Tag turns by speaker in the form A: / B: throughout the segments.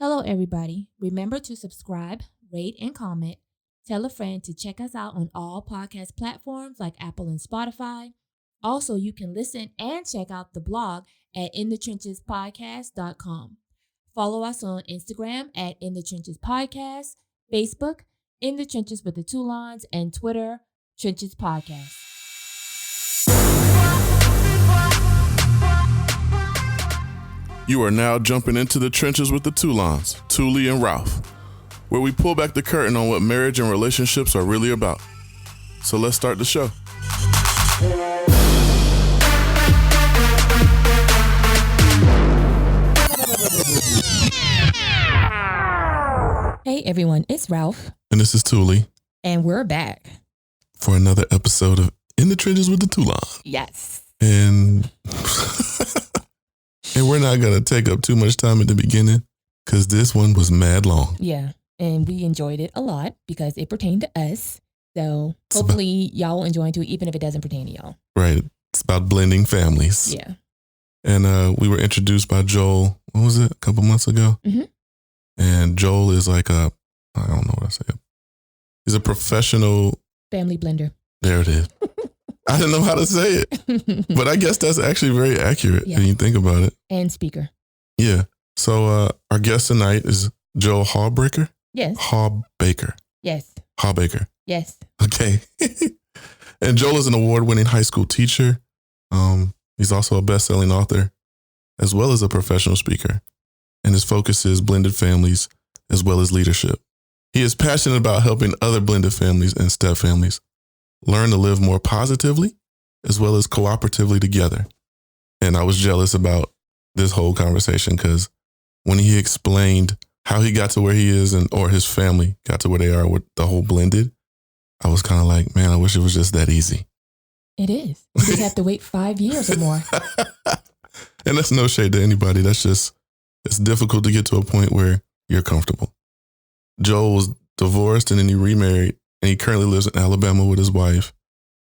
A: Hello, everybody. Remember to subscribe, rate, and comment. Tell a friend to check us out on all podcast platforms like Apple and Spotify. Also, you can listen and check out the blog at inthetrenchespodcast.com. Follow us on Instagram at In the Trenches Podcast, Facebook, In the Trenches with the Two Lines, and Twitter, Trenches Podcast.
B: You are now jumping into the trenches with the Toulons, Touly and Ralph, where we pull back the curtain on what marriage and relationships are really about. So let's start the show.
A: Hey everyone, it's Ralph.
B: And this is Touly.
A: And we're back.
B: For another episode of In the Trenches with the Toulons.
A: Yes.
B: And we're not going to take up too much time at the beginning because this one was mad long.
A: Yeah. And we enjoyed it a lot because it pertained to us. So hopefully y'all will enjoy it too, even if it doesn't pertain to y'all.
B: Right. It's about blending families.
A: Yeah.
B: And we were introduced by Joel, what was it, a couple months ago?
A: Mm-hmm.
B: And Joel is like I don't know what I say. He's a professional.
A: Family blender.
B: There it is. I didn't know how to say it, but I guess that's actually very accurate when you think about it.
A: And speaker.
B: Yeah. So our guest tonight is Joel Hawbaker.
A: Yes.
B: Hawbaker.
A: Yes.
B: Hawbaker.
A: Yes.
B: Okay. And Joel is an award-winning high school teacher. He's also a best-selling author, as well as a professional speaker. And his focus is blended families, as well as leadership. He is passionate about helping other blended families and step families learn to live more positively, as well as cooperatively together. And I was jealous about this whole conversation because when he explained how he got to where he is or his family got to where they are with the whole blended, I was kind of like, man, I wish it was just that easy.
A: It is. You just have to wait 5 years or more.
B: And that's no shade to anybody. That's just, it's difficult to get to a point where you're comfortable. Joel was divorced and then he remarried, and he currently lives in Alabama with his wife,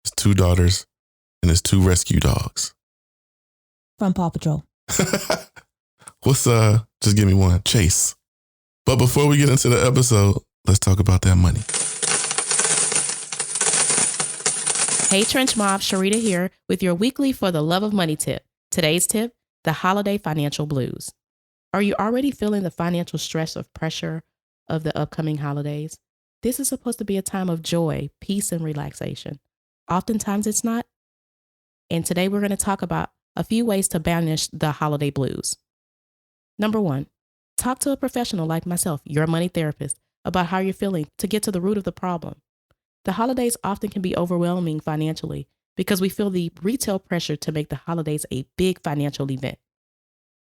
B: his 2 daughters, and his 2 rescue dogs.
A: From Paw Patrol.
B: What's just give me one, Chase. But before we get into the episode, let's talk about that money.
C: Hey Trench Mob, Sharita here with your weekly For the Love of Money tip. Today's tip, the holiday financial blues. Are you already feeling the financial stress or pressure of the upcoming holidays? This is supposed to be a time of joy, peace, and relaxation. Oftentimes it's not. And today we're going to talk about a few ways to banish the holiday blues. Number 1, talk to a professional like myself, your money therapist, about how you're feeling to get to the root of the problem. The holidays often can be overwhelming financially because we feel the retail pressure to make the holidays a big financial event.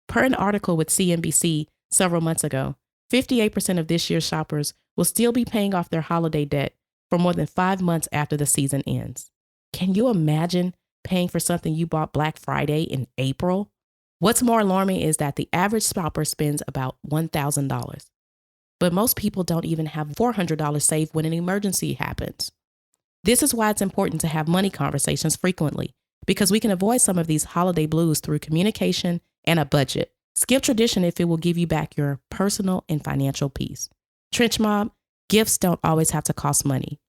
C: Per an article with CNBC several months ago, 58% of this year's shoppers will still be paying off their holiday debt for more than 5 months after the season ends. Can you imagine paying for something you bought Black Friday in April? What's more alarming is that the average shopper spends about $1,000. But most people don't even have $400 saved when an emergency happens. This is why it's important to have money conversations frequently, because we can avoid some of these holiday blues through communication and a budget. Skip tradition if it will give you back your personal and financial peace. Trench Mob, gifts don't always have to cost money.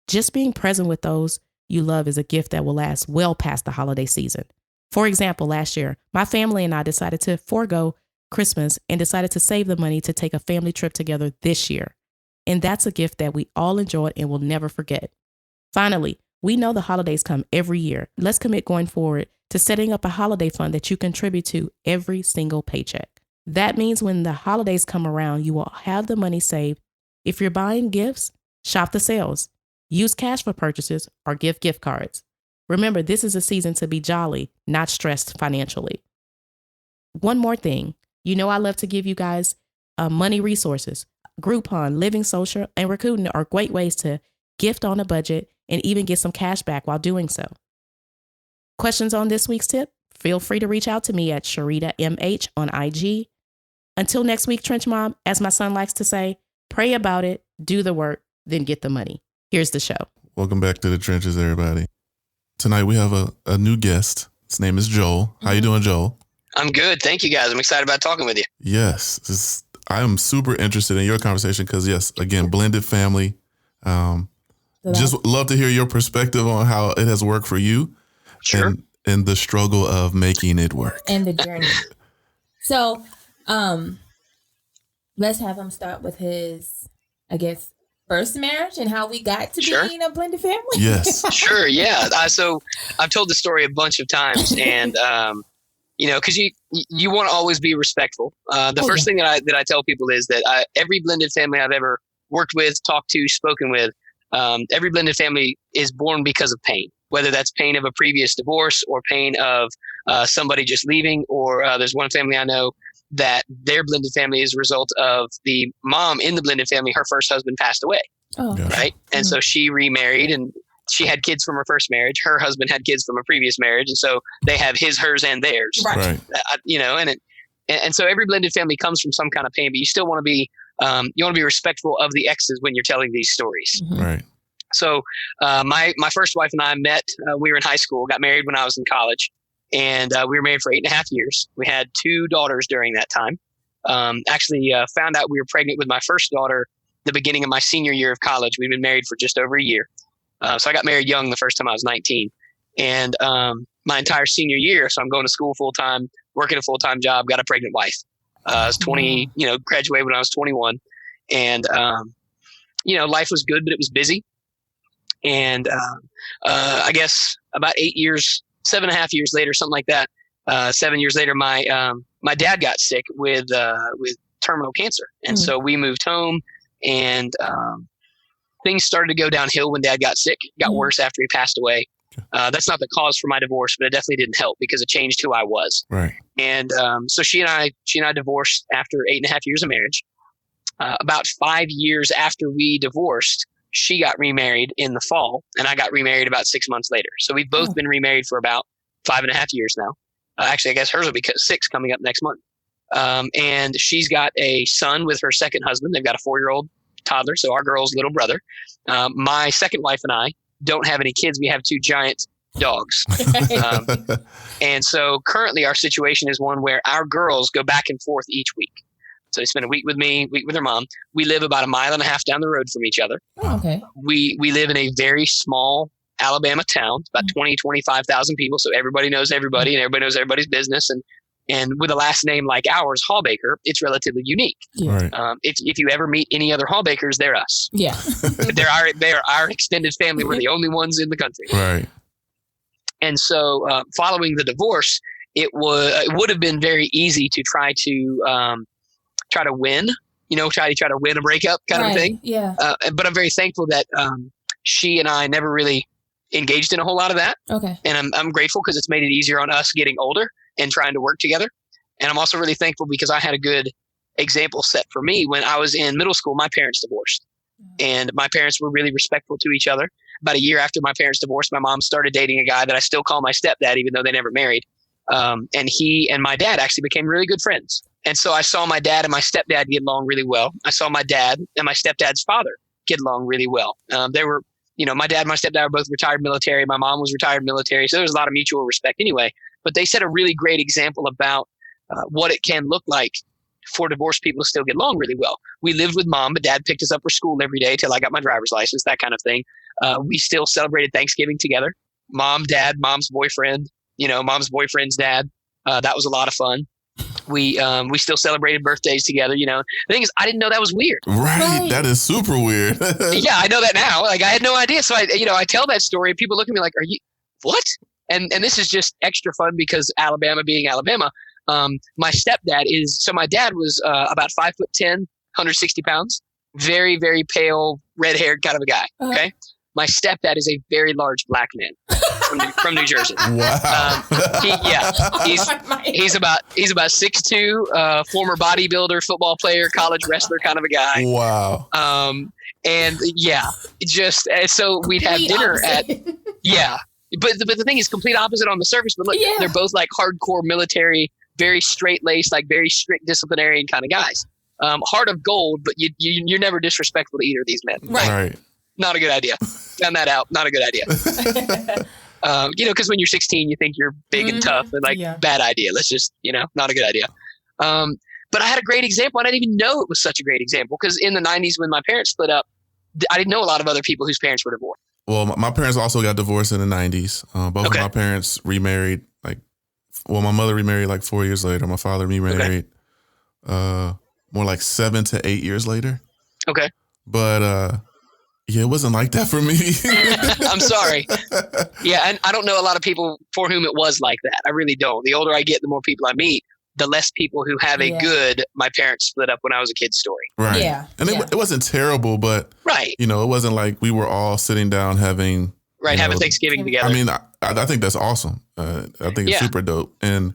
C: Just being present with those you love is a gift that will last well past the holiday season. For example, last year, my family and I decided to forego Christmas and decided to save the money to take a family trip together this year. And that's a gift that we all enjoyed and will never forget. Finally, we know the holidays come every year. Let's commit going forward to setting up a holiday fund that you contribute to every single paycheck. That means when the holidays come around, you will have the money saved. If you're buying gifts, shop the sales. Use cash for purchases or give gift cards. Remember, this is a season to be jolly, not stressed financially. One more thing. You know I love to give you guys money resources. Groupon, Living Social, and Rakuten are great ways to gift on a budget and even get some cash back while doing so. Questions on this week's tip? Feel free to reach out to me at Sharita MH on IG. Until next week, Trench Mob, as my son likes to say, pray about it, do the work, then get the money. Here's the show.
B: Welcome back to the trenches, everybody. Tonight we have a new guest. His name is Joel. How you doing, Joel?
D: I'm good. Thank you, guys. I'm excited about talking with you.
B: Yes. I'm super interested in your conversation because, yes, again, blended family. Just love to hear your perspective on how it has worked for you.
D: Sure.
B: And the struggle of making it work.
A: And the journey. So, let's have him start with his, I guess, first marriage and how we got to being a blended family.
B: Yes.
D: Sure. Yeah. So I've told the story a bunch of times, and because you want to always be respectful. The first thing that I tell people is that every blended family I've ever worked with, talked to, spoken with, every blended family is born because of pain, whether that's pain of a previous divorce or pain of somebody just leaving, or there's one family I know that their blended family is a result of the mom in the blended family. Her first husband passed away.
A: Oh, okay.
D: Right. And so she remarried, and she had kids from her first marriage. Her husband had kids from a previous marriage. And so they have his, hers, and theirs.
B: Right.
D: And so every blended family comes from some kind of pain, but you still want to be, respectful of the exes when you're telling these stories.
A: Mm-hmm.
B: Right.
D: So my first wife and I met, we were in high school, got married when I was in college, and we were married for 8.5 years. We had 2 daughters during that time. Found out we were pregnant with my first daughter the beginning of my senior year of college. We'd been married for just over a year. So I got married young the first time I was 19. And my entire senior year, so I'm going to school full-time, working a full-time job, got a pregnant wife. I was 20, graduated when I was 21. And, life was good, but it was busy. And I guess about 7.5 years later, something like that, 7 years later, my dad got sick with terminal cancer. And so we moved home, and things started to go downhill when Dad got sick. It got worse after he passed away. That's not the cause for my divorce, but it definitely didn't help because it changed who I was.
B: Right.
D: And so she and I divorced after 8.5 years of marriage. About 5 years after we divorced, she got remarried in the fall, and I got remarried about 6 months later. So we've both been remarried for about 5.5 years now. Actually, I guess hers will be 6 coming up next month. And she's got a son with her second husband. They've got a 4-year-old toddler, so our girl's little brother. My second wife and I don't have any kids. We have 2 giant dogs. And so currently our situation is one where our girls go back and forth each week. So they spend a week with me, a week with their mom. We live about 1.5 miles down the road from each other.
A: Oh, okay.
D: We live in a very small Alabama town, about 25,000 people. So everybody knows everybody, and everybody knows everybody's business. And with a last name like ours, Hawbaker, it's relatively unique.
A: Yeah.
B: Right.
D: If you ever meet any other Hawbakers, they're us.
A: Yeah.
D: They're our extended family. We're the only ones in the country.
B: Right.
D: And so following the divorce, it would have been very easy to try to win, try to win a breakup kind of a thing.
A: Yeah.
D: But I'm very thankful that she and I never really engaged in a whole lot of that.
A: Okay.
D: And I'm grateful because it's made it easier on us getting older and trying to work together. And I'm also really thankful because I had a good example set for me. When I was in middle school, my parents divorced, and my parents were really respectful to each other. About a year after my parents divorced, my mom started dating a guy that I still call my stepdad, even though they never married. And he and my dad actually became really good friends. And so I saw my dad and my stepdad get along really well. I saw my dad and my stepdad's father get along really well. They were, my dad and my stepdad were both retired military. My mom was retired military. So there was a lot of mutual respect anyway. But they set a really great example about what it can look like for divorced people to still get along really well. We lived with mom, but dad picked us up for school every day till I got my driver's license, that kind of thing. We still celebrated Thanksgiving together. Mom, dad, mom's boyfriend, mom's boyfriend's dad. That was a lot of fun. We still celebrated birthdays together. The thing is, I didn't know that was weird.
B: Right. That is super weird.
D: Yeah, I know that now. Like, I had no idea. So I tell that story, and people look at me like, "Are you what?" And this is just extra fun because Alabama being Alabama. My stepdad my dad was about 5'10", 160 pounds, very, very pale, red-haired kind of a guy. Okay. My stepdad is a very large black man from New Jersey.
B: Wow.
D: He's about 6'2", former bodybuilder, football player, college wrestler kind of a guy.
B: Wow.
D: And yeah, so we'd have dinner But the thing is complete opposite on the surface. But look, they're both like hardcore military, very straight-laced, like very strict disciplinarian kind of guys. Heart of gold, but you're never disrespectful to either of these men.
B: Right.
D: Not a good idea. Found that out. Not a good idea. Because when you're 16, you think you're big and tough, and bad idea. Let's just, not a good idea. But I had a great example. I didn't even know it was such a great example because in the 90s when my parents split up, I didn't know a lot of other people whose parents were divorced.
B: Well, my parents also got divorced in the 90s. Both of my parents remarried. My mother remarried like 4 years later. My father remarried more like 7 to 8 years later.
D: Okay.
B: But it wasn't like that for me.
D: I'm sorry. Yeah, and I don't know a lot of people for whom it was like that. I really don't. The older I get, the more people I meet, the less people who have a good, my parents split up when I was a kid story.
B: Right.
A: Yeah.
B: And it wasn't terrible, but it wasn't like we were all sitting down having
D: Thanksgiving together.
B: I mean, I think that's awesome. I think it's super dope. And,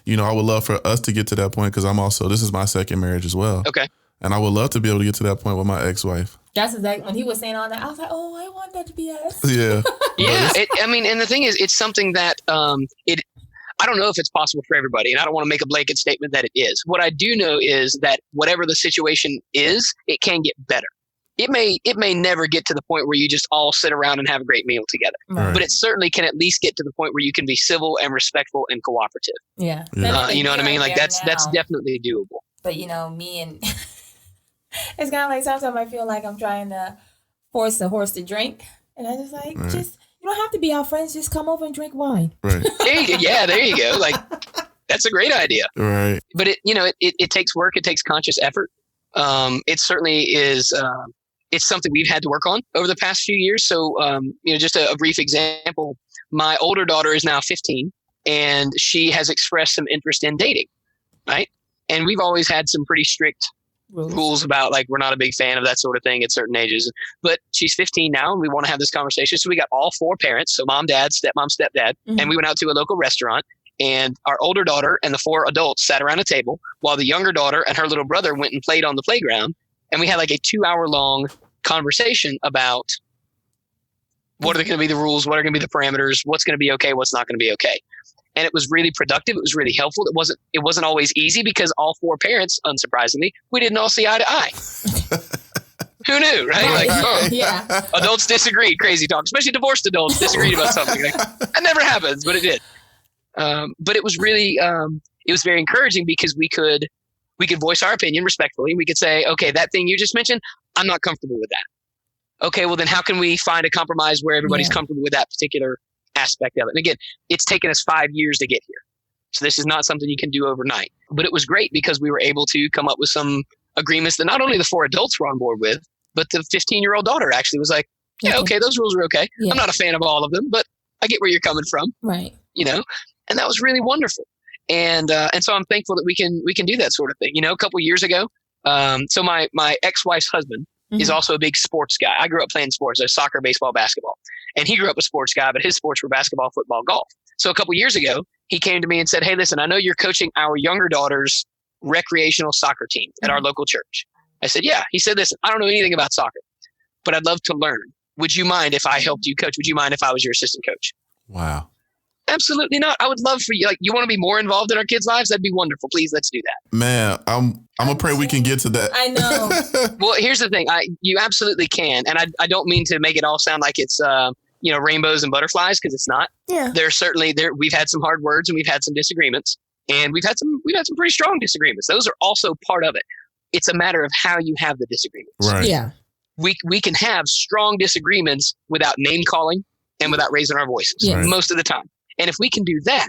B: I would love for us to get to that point because this is my second marriage as well.
D: Okay.
B: And I would love to be able to get to that point with my ex-wife.
A: That's exactly when he was saying all that. I was like, oh, I want that to be us.
B: Yeah.
D: Yeah. And the thing is, it's something that I don't know if it's possible for everybody, and I don't want to make a blanket statement that it is. What I do know is that whatever the situation is, it can get better. It may never get to the point where you just all sit around and have a great meal together, but it certainly can at least get to the point where you can be civil and respectful and cooperative.
A: Yeah.
D: You know what I mean? Like that's definitely doable.
A: But me and it's kind of like sometimes I feel like I'm trying to force a horse to drink, and I just you don't have to be our friends. Just come over and drink wine.
B: Right.
D: There you go. Like that's a great idea.
B: Right.
D: But it takes work. It takes conscious effort. It certainly is. It's something we've had to work on over the past few years. So, just a brief example. My older daughter is now 15, and she has expressed some interest in dating. Right. And we've always had some pretty strict rules about we're not a big fan of that sort of thing at certain ages. But she's 15 now, and we want to have this conversation. So we got all 4 parents, so mom, dad, stepmom, stepdad, and we went out to a local restaurant. And our older daughter and the 4 adults sat around a table while the younger daughter and her little brother went and played on the playground. And we had a 2-hour-long conversation about what are going to be the rules, what are going to be the parameters, what's going to be okay, what's not going to be okay. And it was really productive. It was really helpful. It wasn't always easy because all 4 parents, unsurprisingly, we didn't all see eye to eye. Who knew, right? Adults disagreed, crazy talk, especially divorced adults disagreed about something. That never happens, but it did. But it was really, it was very encouraging because we could voice our opinion respectfully. We could say, okay, that thing you just mentioned, I'm not comfortable with that. Okay, well then how can we find a compromise where everybody's comfortable with that particular aspect of it? And again, it's taken us 5 years to get here. So this is not something you can do overnight. But it was great because we were able to come up with some agreements that not only the 4 adults were on board with, but the 15-year-old daughter actually was like, okay, those rules are okay. Yeah. I'm not a fan of all of them, but I get where you're coming from.
A: Right.
D: And that was really wonderful. And so I'm thankful that we can do that sort of thing. A couple years ago, so my ex-wife's husband is also a big sports guy. I grew up playing sports, soccer, baseball, basketball. And he grew up a sports guy, but his sports were basketball, football, golf. So a couple years ago, he came to me and said, hey, listen, I know you're coaching our younger daughter's recreational soccer team at our local church. I said, yeah. He said, listen, I don't know anything about soccer, but I'd love to learn. Would you mind if I helped you coach? Would you mind if I was your assistant coach?
B: Wow.
D: Absolutely not. I would love for you. You want to be more involved in our kids' lives? That'd be wonderful. Please, let's do that.
B: Man, I'm gonna pray we can get to that.
A: I know.
D: Well, here's the thing. You absolutely can, and I don't mean to make it all sound like it's rainbows and butterflies, because it's not.
A: Yeah.
D: There's certainly we've had some hard words and we've had some disagreements, and we've had some pretty strong disagreements. Those are also part of it. It's a matter of how you have the disagreements.
B: Right.
A: Yeah.
D: We can have strong disagreements without name calling and without raising our voices most of the time. And if we can do that,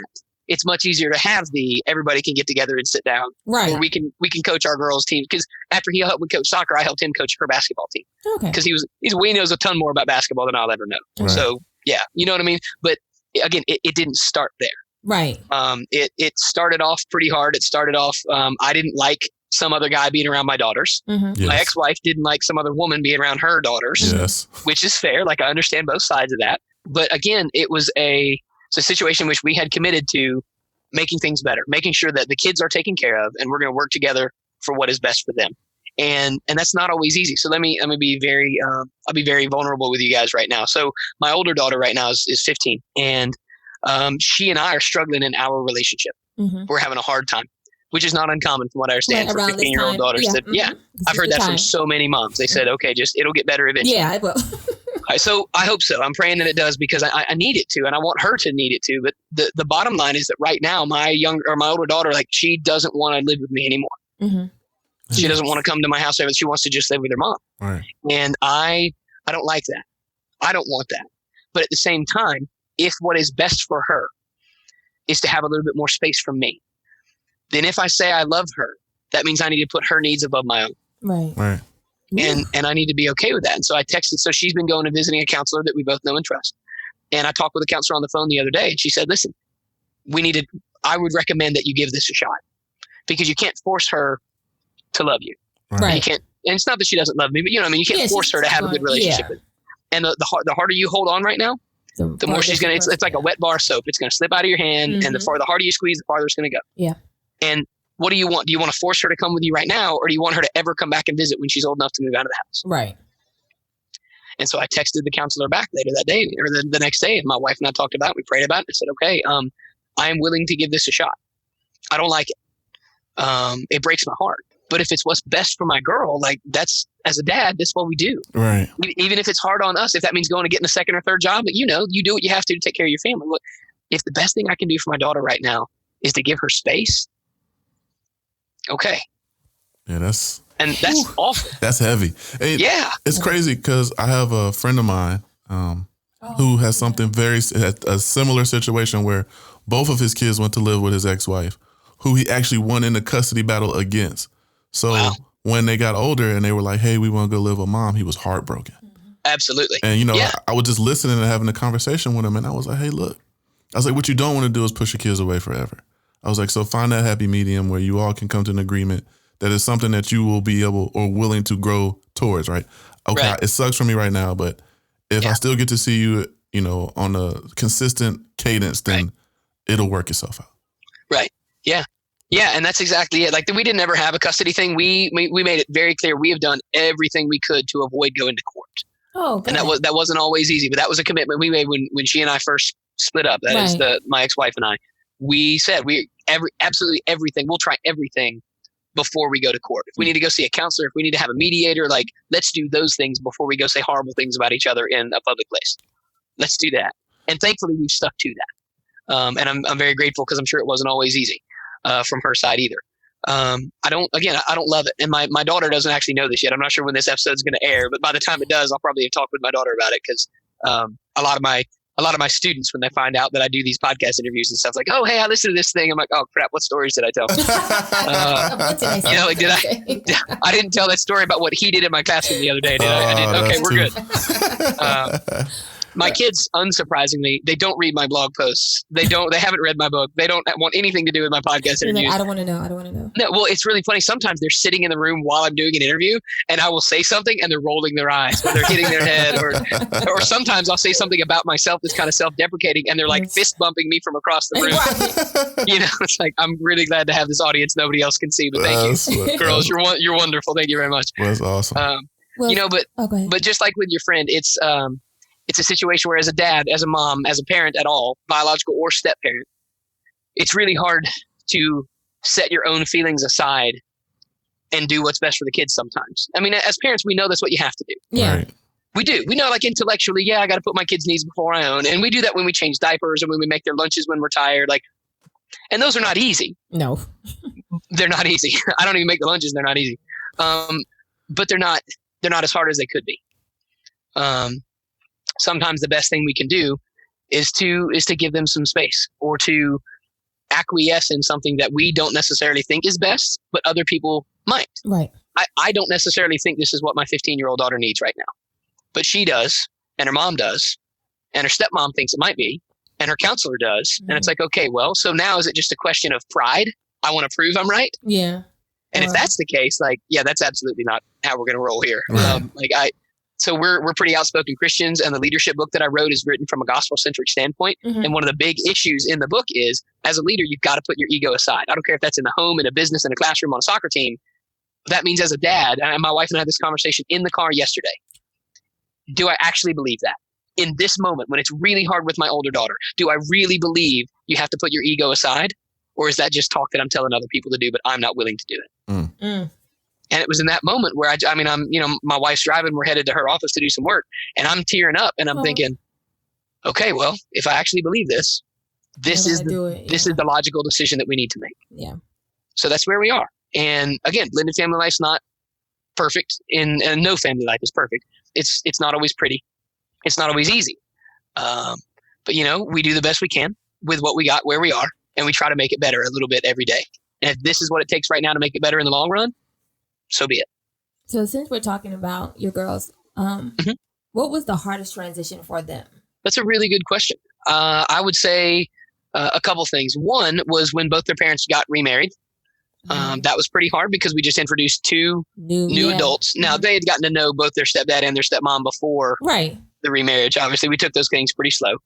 D: it's much easier to have everybody can get together and sit down.
A: Right.
D: Or we can coach our girls' team, because after he helped me coach soccer, I helped him coach her basketball team.
A: Okay.
D: Because he knows a ton more about basketball than I'll ever know.
B: Right.
D: So yeah, you know what I mean? But again, it didn't start there.
A: Right.
D: It started off pretty hard. It started off, I didn't like some other guy being around my daughters.
A: Mm-hmm.
B: Yes.
D: My ex-wife didn't like some other woman being around her daughters.
B: Yes.
D: Which is fair. I understand both sides of that. But again, it's a situation in which we had committed to making things better, making sure that the kids are taken care of, and we're going to work together for what is best for them. And that's not always easy. So let me be very, I'll be very vulnerable with you guys right now. So my older daughter right now is 15, and she and I are struggling in our relationship.
A: Mm-hmm.
D: We're having a hard time, which is not uncommon from what I understand for 15-year-old daughters.
A: Yeah.
D: I've heard that from so many moms. They said, okay, it'll get better eventually.
A: Yeah, it will.
D: So I hope so. I'm praying that it does, because I need it to, and I want her to need it to. But the bottom line is that right now, my older daughter, she doesn't want to live with me anymore.
A: Mm-hmm.
D: She doesn't want to come to my house. She wants to just live with her mom.
B: Right.
D: And I don't like that. I don't want that. But at the same time, if what is best for her is to have a little bit more space from me, then if I say I love her, that means I need to put her needs above my own.
A: Right.
B: Right.
D: And I need to be okay with that. And so I texted. So she's been going and visiting a counselor that we both know and trust. And I talked with a counselor on the phone the other day, and she said, listen, I would recommend that you give this a shot, because you can't force her to love you.
A: Right.
D: You can't, and it's not that she doesn't love me, but you know what I mean? You can't force her to have a good relationship with. And the harder you hold on right now, the more she's going to, it's like a wet bar of soap. It's going to slip out of your hand. Mm-hmm. And the harder you squeeze, the farther it's going to go.
A: Yeah.
D: And what do you want? Do you want to force her to come with you right now? Or do you want her to ever come back and visit when she's old enough to move out of the house?
A: Right.
D: And so I texted the counselor back later that day, or the next day. And my wife and I talked about it. We prayed about it. I said, okay, I am willing to give this a shot. I don't like it. It breaks my heart. But if it's what's best for my girl, like that's, as a dad, that's what we do.
B: Right.
D: Even if it's hard on us, if that means going to getting a second or third job, but you do what you have to take care of your family. Look, if the best thing I can do for my daughter right now is to give her space, okay.
B: Yeah, that's
D: awful.
B: That's heavy.
D: Yeah.
B: It's crazy because I have a friend of mine who has something a similar situation where both of his kids went to live with his ex-wife, who he actually won in a custody battle against. So when they got older and they were like, hey, we want to go live with mom, he was heartbroken.
D: Absolutely.
B: And, I was just listening and having a conversation with him, and I was like, hey, look. I was like, what you don't want to do is push your kids away forever. I was like, so find that happy medium where you all can come to an agreement that is something that you will be able or willing to grow towards, right? Okay, It sucks for me right now, but if I still get to see you, on a consistent cadence, then it'll work itself out. Right.
D: Yeah. Yeah, and that's exactly it. Like, we didn't ever have a custody thing. We made it very clear we have done everything we could to avoid going to court.
A: Oh, good.
D: And that wasn't always easy, but that was a commitment we made when she and I first split up. That is my ex-wife and I. We said absolutely everything. We'll try everything before we go to court. If we need to go see a counselor, if we need to have a mediator, like, let's do those things before we go say horrible things about each other in a public place. Let's do that. And thankfully, we've stuck to that. And I'm very grateful, because I'm sure it wasn't always easy. From her side either. I don't love it. And my daughter doesn't actually know this yet. I'm not sure when this episode's going to air, but by the time it does, I'll probably have talked with my daughter about it, because a lot of my students, when they find out that I do these podcast interviews and stuff, like, oh, hey, I listened to this thing. I'm like, oh crap, what stories did I tell? I didn't tell that story about what he did in my classroom the other day, did I? I didn't. Okay, we're good. My kids, unsurprisingly, they don't read my blog posts. They haven't read my book. They don't want anything to do with my podcast interviews.
A: Like, I don't want to know.
D: No, well, it's really funny. Sometimes they're sitting in the room while I'm doing an interview, and I will say something and they're rolling their eyes, or they're hitting their head, or sometimes I'll say something about myself that's kind of self-deprecating, and they're like fist bumping me from across the room. It's like, I'm really glad to have this audience nobody else can see, but thank you. Girls, you're wonderful. Thank you very much.
B: That's awesome.
D: But just like with your friend, it's a situation where, as a dad, as a mom, as a parent at all, biological or step parent, it's really hard to set your own feelings aside and do what's best for the kids sometimes. I mean, as parents, we know that's what you have to do.
A: Yeah. Right.
D: We do. We know, like, intellectually, I got to put my kids' needs before my own. And we do that when we change diapers and when we make their lunches when we're tired. Like, and those are not easy.
A: No.
D: They're not easy. I don't even make the lunches. They're not easy. But they're not as hard as they could be. Sometimes the best thing we can do is to give them some space, or to acquiesce in something that we don't necessarily think is best, but other people might.
A: Right.
D: I don't necessarily think this is what my 15-year-old daughter needs right now, but she does, and her mom does, and her stepmom thinks it might be, and her counselor does. And it's like, okay, well, so now is it just a question of pride? I want to prove I'm right.
A: Yeah.
D: And if that's the case, like, yeah, that's absolutely not how we're going to roll here.
B: Right.
D: So we're pretty outspoken Christians, and the leadership book that I wrote is written from a gospel-centric standpoint. Mm-hmm. And one of the big issues in the book is, as a leader, you've got to put your ego aside. I don't care if that's in the home, in a business, in a classroom, on a soccer team. That means, as a dad, and my wife and I had this conversation in the car yesterday, do I actually believe that? In this moment, when it's really hard with my older daughter, do I really believe you have to put your ego aside? Or is that just talk that I'm telling other people to do, but I'm not willing to do it? And it was in that moment where my wife's driving, we're headed to her office to do some work, and I'm tearing up, and I'm thinking, okay, well, if I actually believe this is the logical decision that we need to make.
A: Yeah.
D: So that's where we are. And again, blended family life's not perfect, and no family life is perfect. It's not always pretty. It's not always easy. But we do the best we can with what we got where we are, and we try to make it better a little bit every day. And if this is what it takes right now to make it better in the long run, so be it.
A: So since we're talking about your girls, what was the hardest transition for them?
D: That's a really good question. I would say a couple things. One was when both their parents got remarried. That was pretty hard because we just introduced two new adults. Now, they had gotten to know both their stepdad and their stepmom before the remarriage. Obviously, we took those things pretty slow.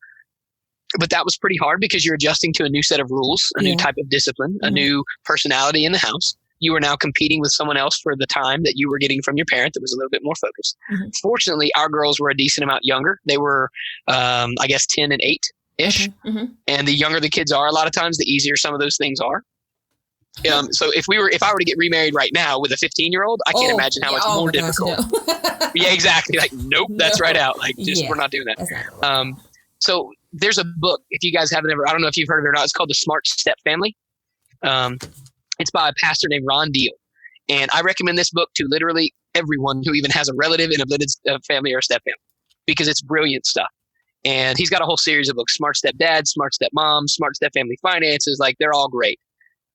D: But that was pretty hard because you're adjusting to a new set of rules, a new type of discipline, a new personality in the house. You are now competing with someone else for the time that you were getting from your parent that was a little bit more focused. Fortunately, our girls were a decent amount younger. They were, I guess, 10 and 8-ish. And the younger the kids are, a lot of times, the easier some of those things are. So if I were to get remarried right now with a 15-year-old, I can't imagine how much more difficult. Yeah, exactly. Like, nope, that's right out. Like, we're not doing that. So there's a book, if you guys haven't ever, I don't know if you've heard of it or not, it's called The Smart Step Family. It's by a pastor named Ron Deal. And I recommend this book to literally everyone who even has a relative in a blended family or a step family, because it's brilliant stuff. And he's got a whole series of books, Smart Step Dad, Smart Step Mom, Smart Step Family Finances. Like, they're all great.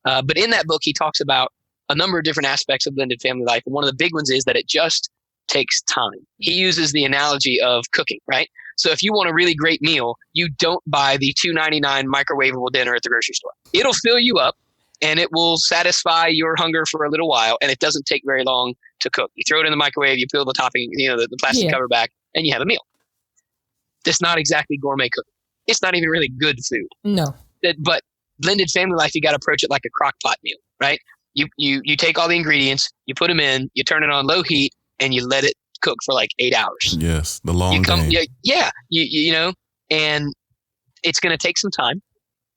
D: But in that book, he talks about a number of different aspects of blended family life. And one of the big ones is that it just takes time. He uses the analogy of cooking, right? So if you want a really great meal, you don't buy the $2.99 microwavable dinner at the grocery store. It'll fill you up and it will satisfy your hunger for a little while. And it doesn't take very long to cook. You throw it in the microwave, you peel the topping, the plastic cover back, and you have a meal. That's not exactly gourmet cooking. It's not even really good food.
A: No.
D: But blended family life, you got to approach it like a crock pot meal, right? You take all the ingredients, you put them in, you turn it on low heat, and you let it cook for like 8 hours.
B: Yes, the long game.
D: And it's going to take some time.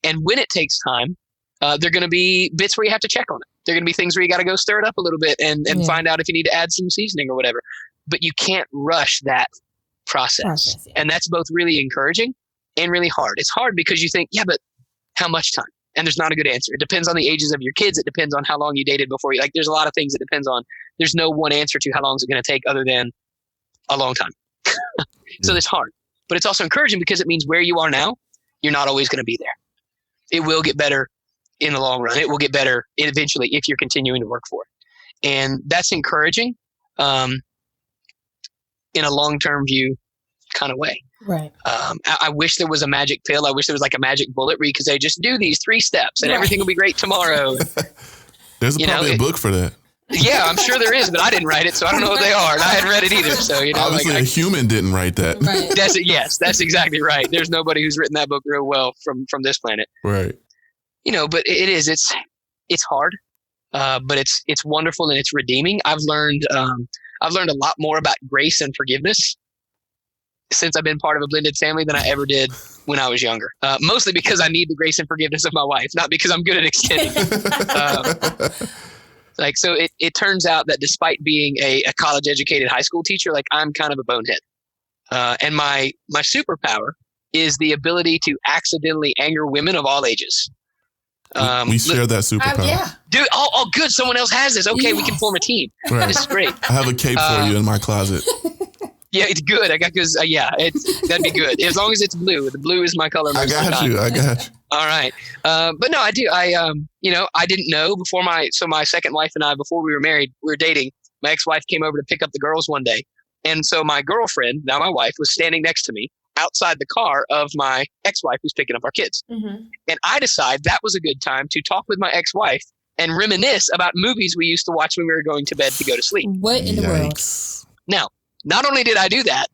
D: And when it takes time, there are going to be bits where you have to check on it. There are going to be things where you got to go stir it up a little bit and find out if you need to add some seasoning or whatever. But you can't rush that process. And that's both really encouraging and really hard. It's hard because you think, but how much time? And there's not a good answer. It depends on the ages of your kids. It depends on how long you dated before you. Like, there's a lot of things it depends on. There's no one answer to how long is it going to take other than a long time. So it's hard. But it's also encouraging because it means where you are now, you're not always going to be there. It will get better in the long run. It will get better eventually if you're continuing to work for it. And that's encouraging in a long-term view kind of way.
A: Right.
D: I wish there was a magic pill. I wish there was like a magic bullet where you could say, just do these 3 steps and everything will be great tomorrow.
B: There's probably a book for that.
D: Yeah, I'm sure there is, but I didn't write it, so I don't know what they are. And I hadn't read it either. So,
B: obviously a human didn't write that.
A: Right.
D: That's exactly right. There's nobody who's written that book real well from this planet.
B: Right.
D: But it's hard, but it's wonderful and it's redeeming. I've learned a lot more about grace and forgiveness since I've been part of a blended family than I ever did when I was younger. Mostly because I need the grace and forgiveness of my wife, not because I'm good at extending. So it turns out that despite being a college educated high school teacher, like, I'm kind of a bonehead. And my superpower is the ability to accidentally anger women of all ages.
B: We share that superpower.
D: Dude, good. Someone else has this. Okay, we can form a team.
B: Right.
D: This is great.
B: I have a cape for you in my closet.
D: Yeah, it's good. That'd be good. As long as it's blue. The blue is my color.
B: I got you.
D: All right. But no, I do. I didn't know before my second wife and I, before we were married, we were dating. My ex-wife came over to pick up the girls one day. And so my girlfriend, now my wife, was standing next to me outside the car of my ex-wife who's picking up our kids. Mm-hmm. And I decided that was a good time to talk with my ex-wife and reminisce about movies we used to watch when we were going to bed to go to sleep.
A: What in the world?
D: Now, not only did I do that,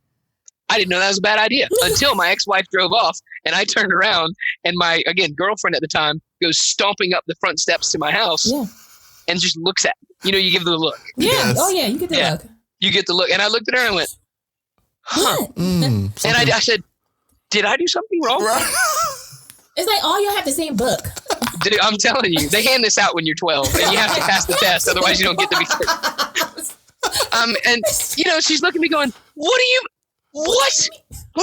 D: I didn't know that was a bad idea until my ex-wife drove off and I turned around and my, again, girlfriend at the time goes stomping up the front steps to my house and just looks at me. You give the look.
A: Yeah. Yes. Oh, yeah. You get the look.
D: You get the look. And I looked at her and went, huh. And I said, did I do something wrong?
A: Right. It's like all you have the same book.
D: Dude, I'm telling you, they hand this out when you're 12 and you have to pass the test. Otherwise you don't get to be 13. And she's looking at me going, what do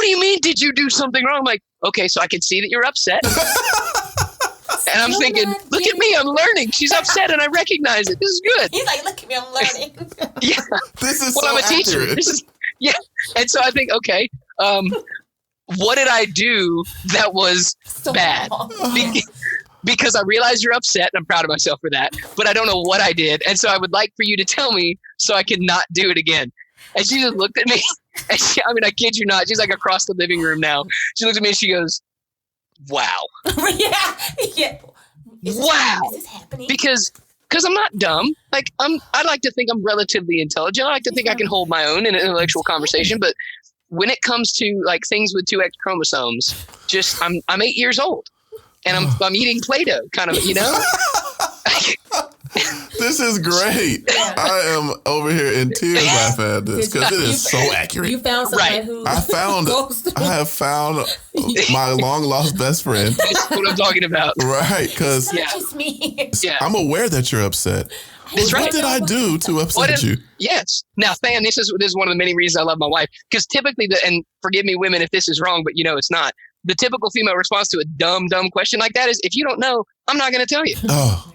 D: you mean? Did you do something wrong? I'm like, okay, so I can see that you're upset. And I'm thinking, look at me, I'm learning. She's upset and I recognize it. This is good.
A: He's like, look at me, I'm learning.
D: Yeah.
B: This is
D: I'm a teacher. And so I think, okay, what did I do that was so bad? Because I realize you're upset and I'm proud of myself for that, but I don't know what I did. And so I would like for you to tell me so I can not do it again. And she just looked at me and I kid you not, she's like across the living room now. She looked at me and she goes, wow.
A: Yeah.
D: Wow.
A: Is this happening?
D: Because I'm not dumb. Like I like to think I'm relatively intelligent. I like to think I can hold my own in an intellectual conversation, but when it comes to like things with 2X chromosomes, just I'm 8 years old and I'm eating Play-Doh kind of, you know?
B: This is great. I am over here in tears laughing at this because it is so accurate.
A: You found somebody who
B: I have found my long lost best friend.
D: That's what I'm talking about.
B: Right, because
A: just me.
B: I'm aware that you're upset.
D: That's right.
B: What did I do to upset you?
D: Yes. Now, Fan, this is one of the many reasons I love my wife. Because typically, and forgive me, women, if this is wrong, but it's not. The typical female response to a dumb question like that is, if you don't know, I'm not going to tell you.
B: Oh,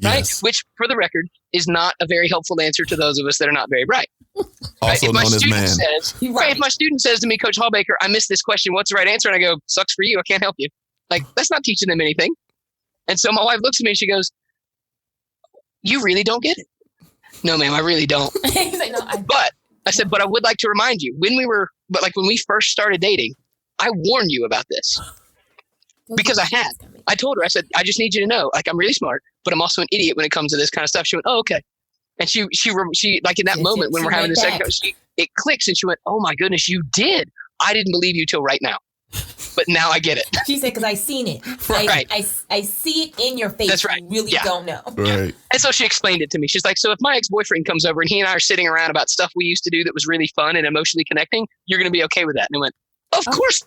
D: right?
B: yes.
D: Which, for the record, is not a very helpful answer to those of us that are not very bright.
B: Also known as man.
D: If my student says to me, Coach Hawbaker, I missed this question, what's the right answer? And I go, sucks for you, I can't help you. Like, that's not teaching them anything. And so my wife looks at me and she goes, you really don't get it. No, ma'am, I really don't.
A: He's like, no,
D: but I said, but I would like to remind you, when we first started dating, I warned you about this. Because I had. I told her, I said, I just need you to know, like, I'm really smart, but I'm also an idiot when it comes to this kind of stuff. She went, oh, okay. And she like in that moment when we're having this second, it clicks and she went, oh my goodness, you did. I didn't believe you till right now. But now I get it.
A: She said, because I seen it.
D: Right.
A: I see it in your face.
D: That's right.
A: You really don't know.
B: Right.
D: And so she explained it to me. She's like, so if my ex-boyfriend comes over and he and I are sitting around about stuff we used to do that was really fun and emotionally connecting, you're going to be okay with that. And I went, of course.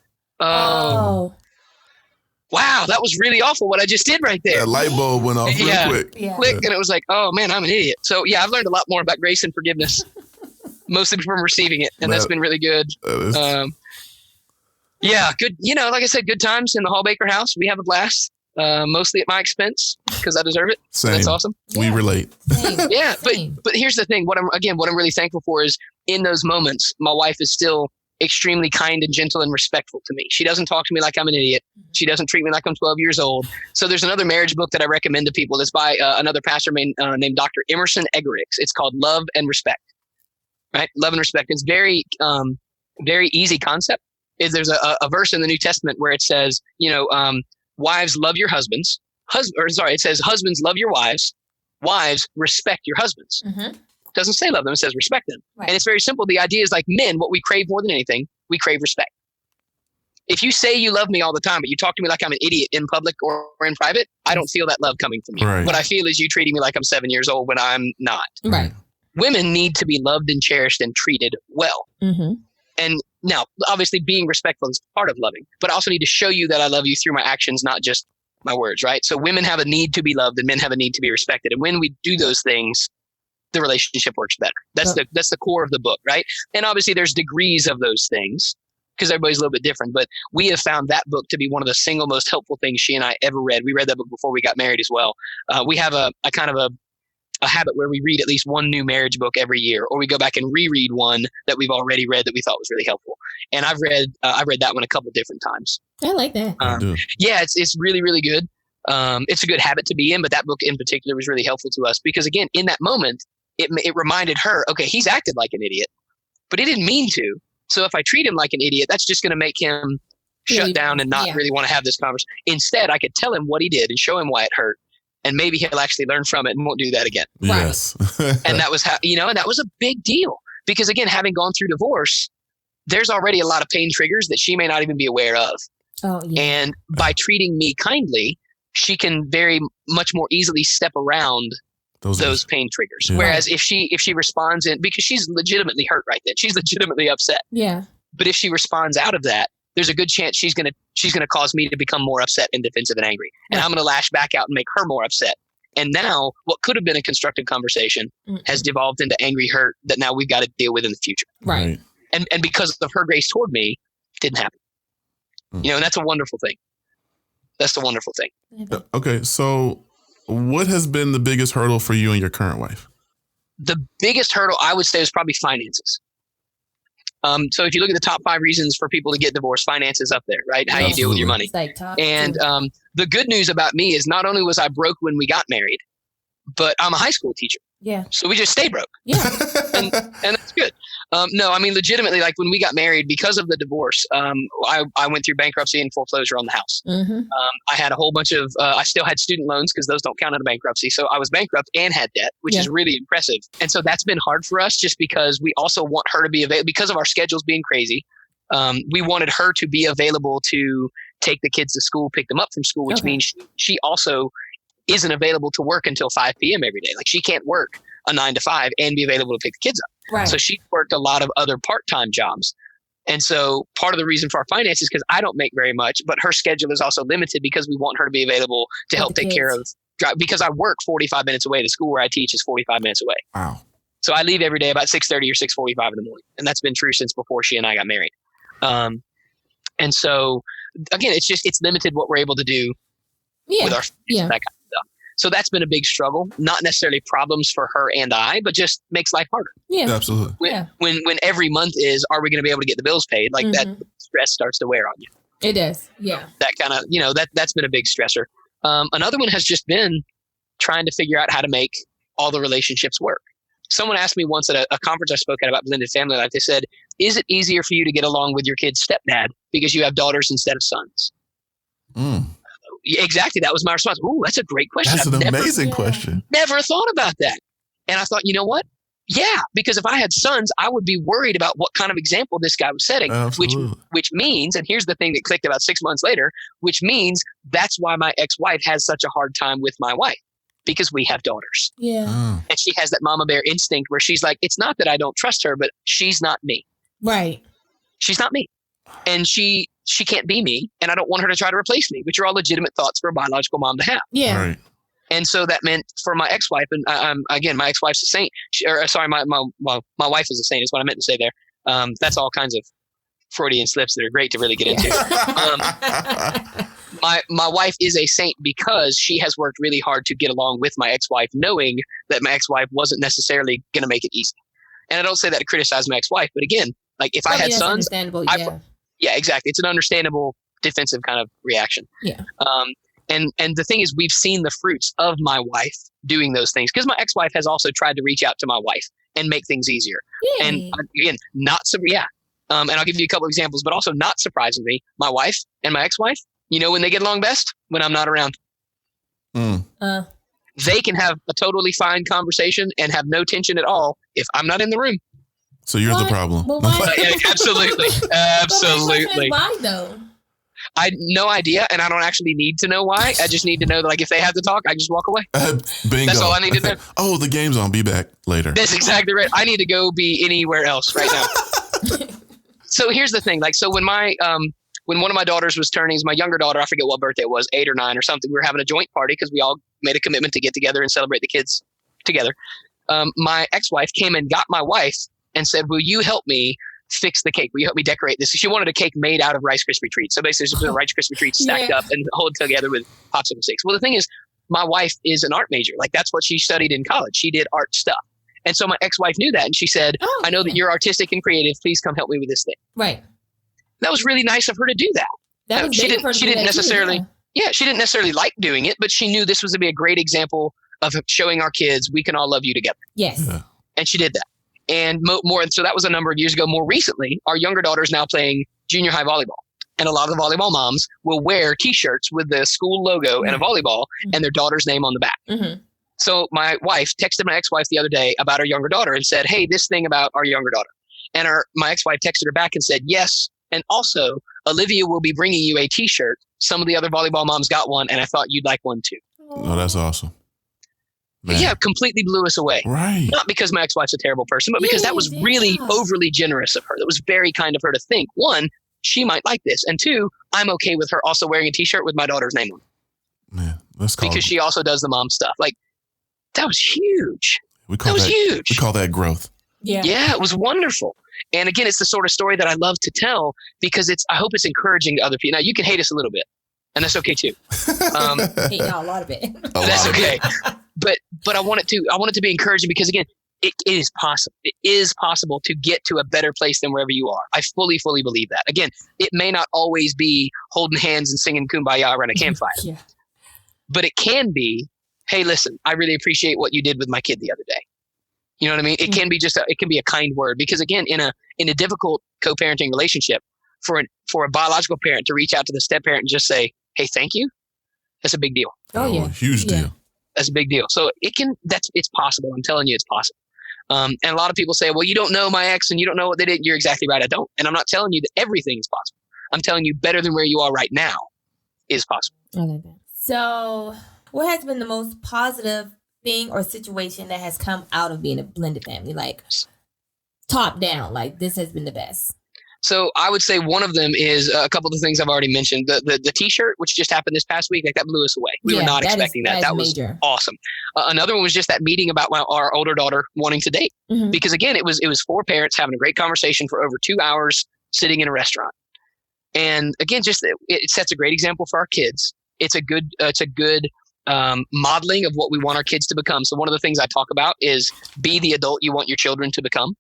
D: Wow, that was really awful what I just did right there.
B: That light bulb went off real quick.
D: Click, and it was like, oh man, I'm an idiot. So yeah, I've learned a lot more about grace and forgiveness, mostly from receiving it, and that's been really good. Yeah, good. Like I said, good times in the Hawbaker house. We have a blast, mostly at my expense because I deserve it.
B: Same.
D: That's awesome.
B: We relate.
A: Same.
D: Yeah,
A: Same.
D: but here's the thing. What I'm really thankful for is in those moments, my wife is still extremely kind and gentle and respectful to me. She doesn't talk to me like I'm an idiot. She doesn't treat me like I'm 12 years old. So there's another marriage book that I recommend to people. That's by another pastor named Dr. Emerson Eggerichs. It's called Love and Respect. Right? Love and Respect. It's very, very easy concept. There's a verse in the New Testament where it says, wives love your husbands. It says husbands love your wives. Wives respect your husbands. Mm-hmm. Doesn't say love them, it says respect them. Right. And it's very simple. The idea is like men, what we crave more than anything, we crave respect. If you say you love me all the time, but you talk to me like I'm an idiot in public or in private, I don't feel that love coming from you. Right. What I feel is you treating me like I'm 7 years old when I'm not.
A: Right.
D: Women need to be loved and cherished and treated well. Mm-hmm. And now, obviously, being respectful is part of loving, but I also need to show you that I love you through my actions, not just my words, right? So women have a need to be loved and men have a need to be respected. And when we do those things, the relationship works better. That's the core of the book, right? And obviously there's degrees of those things because everybody's a little bit different, but we have found that book to be one of the single most helpful things she and I ever read. We read that book before we got married as well. We have a kind of a habit where we read at least one new marriage book every year, or we go back and reread one that we've already read that we thought was really helpful. And I've read that one a couple different times.
A: I like that.
D: Yeah, it's really, really good. It's a good habit to be in, but that book in particular was really helpful to us because again, in that moment, it reminded her, okay, he's acted like an idiot, but he didn't mean to. So if I treat him like an idiot, that's just going to make him shut down and not really want to have this conversation. Instead, I could tell him what he did and show him why it hurt. And maybe he'll actually learn from it and won't do that again.
B: Yes.
D: And that was how, and that was a big deal because again, having gone through divorce, there's already a lot of pain triggers that she may not even be aware of.
A: Oh, yeah.
D: And by treating me kindly, she can very much more easily step around those pain triggers. Yeah. Whereas if she responds because she's legitimately hurt right then, she's legitimately upset.
A: Yeah.
D: But if she responds out of that, there's a good chance she's gonna cause me to become more upset and defensive and angry, and I'm gonna lash back out and make her more upset. And now, what could have been a constructive conversation has devolved into angry hurt that now we've got to deal with in the future.
A: Right.
D: And because of her grace toward me, it didn't happen. And that's a wonderful thing. That's the wonderful thing.
B: Okay, so what has been the biggest hurdle for you and your current wife?
D: The biggest hurdle I would say is probably finances. So if you look at the top 5 reasons for people to get divorced, finances up there, right? How you deal with your money. And the good news about me is not only was I broke when we got married, but I'm a high school teacher.
A: Yeah.
D: So we just stay broke.
A: Yeah.
D: and that's good. No, I mean, legitimately, like when we got married, because of the divorce, I went through bankruptcy and foreclosure on the house.
A: Mm-hmm.
D: I had a whole bunch of, I still had student loans because those don't count in a bankruptcy. So I was bankrupt and had debt, which is really impressive. And so that's been hard for us just because we also want her to be available because of our schedules being crazy. We wanted her to be available to take the kids to school, pick them up from school, which means she also isn't available to work until 5 p.m. every day. Like she can't work a 9 to 5 and be available to pick the kids up.
A: Right.
D: So she worked a lot of other part-time jobs. And so part of the reason for our finances is because I don't make very much, but her schedule is also limited because we want her to be available to help take care of, because I work 45 minutes away. The school where I teach is 45 minutes away.
B: Wow.
D: So I leave every day about 6:30 or 6:45 in the morning. And that's been true since before she and I got married. And so again, it's limited what we're able to do with our that kind of stuff. So that's been a big struggle, not necessarily problems for her and I, but just makes life harder.
B: Yeah, absolutely.
D: When every month is, are we going to be able to get the bills paid? Like that stress starts to wear on you.
A: It does. Yeah.
D: That kind of, that's been a big stressor. Another one has just been trying to figure out how to make all the relationships work. Someone asked me once at a conference I spoke at about blended family life, they said, is it easier for you to get along with your kid's stepdad because you have daughters instead of sons? Exactly. That was my response. Ooh, that's a great question.
B: That's an amazing question.
D: Never thought about that. And I thought, you know what? Yeah, because if I had sons, I would be worried about what kind of example this guy was setting, which means, and here's the thing that clicked about 6 months later, which means that's why my ex-wife has such a hard time with my wife, because we have daughters.
A: Yeah.
D: And she has that mama bear instinct where she's like, it's not that I don't trust her, but she's not me.
A: Right.
D: She's not me. And she can't be me, and I don't want her to try to replace me, which are all legitimate thoughts for a biological mom to have.
A: Yeah.
B: Right.
D: And so that meant for my ex-wife, and again, my ex-wife's a saint. My wife is a saint is what I meant to say there. That's all kinds of Freudian slips that are great to really get into. My wife is a saint because she has worked really hard to get along with my ex-wife, knowing that my ex-wife wasn't necessarily going to make it easy. And I don't say that to criticize my ex-wife, but again, like if I had sons, yeah, exactly. It's an understandable defensive kind of reaction.
A: Yeah.
D: And the thing is, we've seen the fruits of my wife doing those things because my ex-wife has also tried to reach out to my wife and make things easier. Yay. And again, and I'll give you a couple examples, but also not surprisingly, my wife and my ex-wife, when they get along best? When I'm not around. They can have a totally fine conversation and have no tension at all if I'm not in the room.
B: So you're the problem.
A: Well, why?
D: Absolutely. Absolutely.
A: Why though?
D: I had no idea, and I don't actually need to know why. I just need to know that, like, if they have to talk, I just walk away.
B: Bingo.
D: That's all I need to know.
B: Oh, the game's on. Be back later.
D: That's exactly right. I need to go be anywhere else right now. So here's the thing. Like, so when one of my daughters was turning, my younger daughter, I forget what birthday it was, 8 or 9 or something, we were having a joint party because we all made a commitment to get together and celebrate the kids together. My ex-wife came and got my wife and said, will you help me fix the cake? Will you help me decorate this? She wanted a cake made out of Rice Krispie treats. So basically, just put Rice Krispie treats stacked up and hold together with popsicle sticks. Well, the thing is, my wife is an art major. Like, that's what she studied in college. She did art stuff. And so my ex-wife knew that. And she said, I know that you're artistic and creative. Please come help me with this thing.
A: Right.
D: That was really nice of her to do that. She didn't necessarily like doing it, but she knew this was to be a great example of showing our kids we can all love you together.
A: Yes.
B: Yeah.
D: And she did that. And so that was a number of years ago. More recently, our younger daughter is now playing junior high volleyball. And a lot of the volleyball moms will wear T-shirts with the school logo and a volleyball and their daughter's name on the back. Mm-hmm. So my wife texted my ex-wife the other day about our younger daughter and said, hey, this thing about our younger daughter. And my ex-wife texted her back and said, yes. And also, Olivia will be bringing you a T-shirt. Some of the other volleyball moms got one, and I thought you'd like one too.
B: Oh, that's awesome. Man.
D: Yeah, completely blew us away.
B: Right.
D: Not because my ex-wife's a terrible person, but because that was really overly generous of her. That was very kind of her to think. 1, she might like this. And 2, I'm okay with her also wearing a T-shirt with my daughter's name on it.
B: Man, that's called,
D: because she also does the mom stuff. Like, that was huge. That was huge.
B: We call that growth.
A: Yeah.
D: Yeah, it was wonderful. And again, it's the sort of story that I love to tell because I hope it's encouraging to other people. Now, you can hate us a little bit. and that's okay too.
A: Hate y'all a lot of it.
D: That's okay. But I want it to be encouraging because again, it is possible. It is possible to get to a better place than wherever you are. I fully believe that. Again, it may not always be holding hands and singing Kumbaya around a campfire.
A: Yeah.
D: But it can be, hey, listen, I really appreciate what you did with my kid the other day. You know what I mean? It can be it can be a kind word because again, in a difficult co-parenting relationship, for a biological parent to reach out to the step parent and just say, hey, thank you. That's a big deal.
A: Oh yeah.
B: Huge deal.
D: That's a big deal. So it's possible. I'm telling you, it's possible. And a lot of people say, well, you don't know my ex and you don't know what they did. You're exactly right. I don't. And I'm not telling you that everything is possible. I'm telling you better than where you are right now is possible.
A: I like that. So what has been the most positive thing or situation that has come out of being a blended family? Like top down, like this has been the best.
D: So I would say one of them is a couple of the things I've already mentioned. The T-shirt, which just happened this past week, like that blew us away. We were not expecting that. That was major. Awesome. Another one was just that meeting about our older daughter wanting to date. Mm-hmm. Because again, it was 4 parents having a great conversation for over 2 hours sitting in a restaurant. And again, it sets a great example for our kids. It's a good modeling of what we want our kids to become. So one of the things I talk about is be the adult you want your children to become.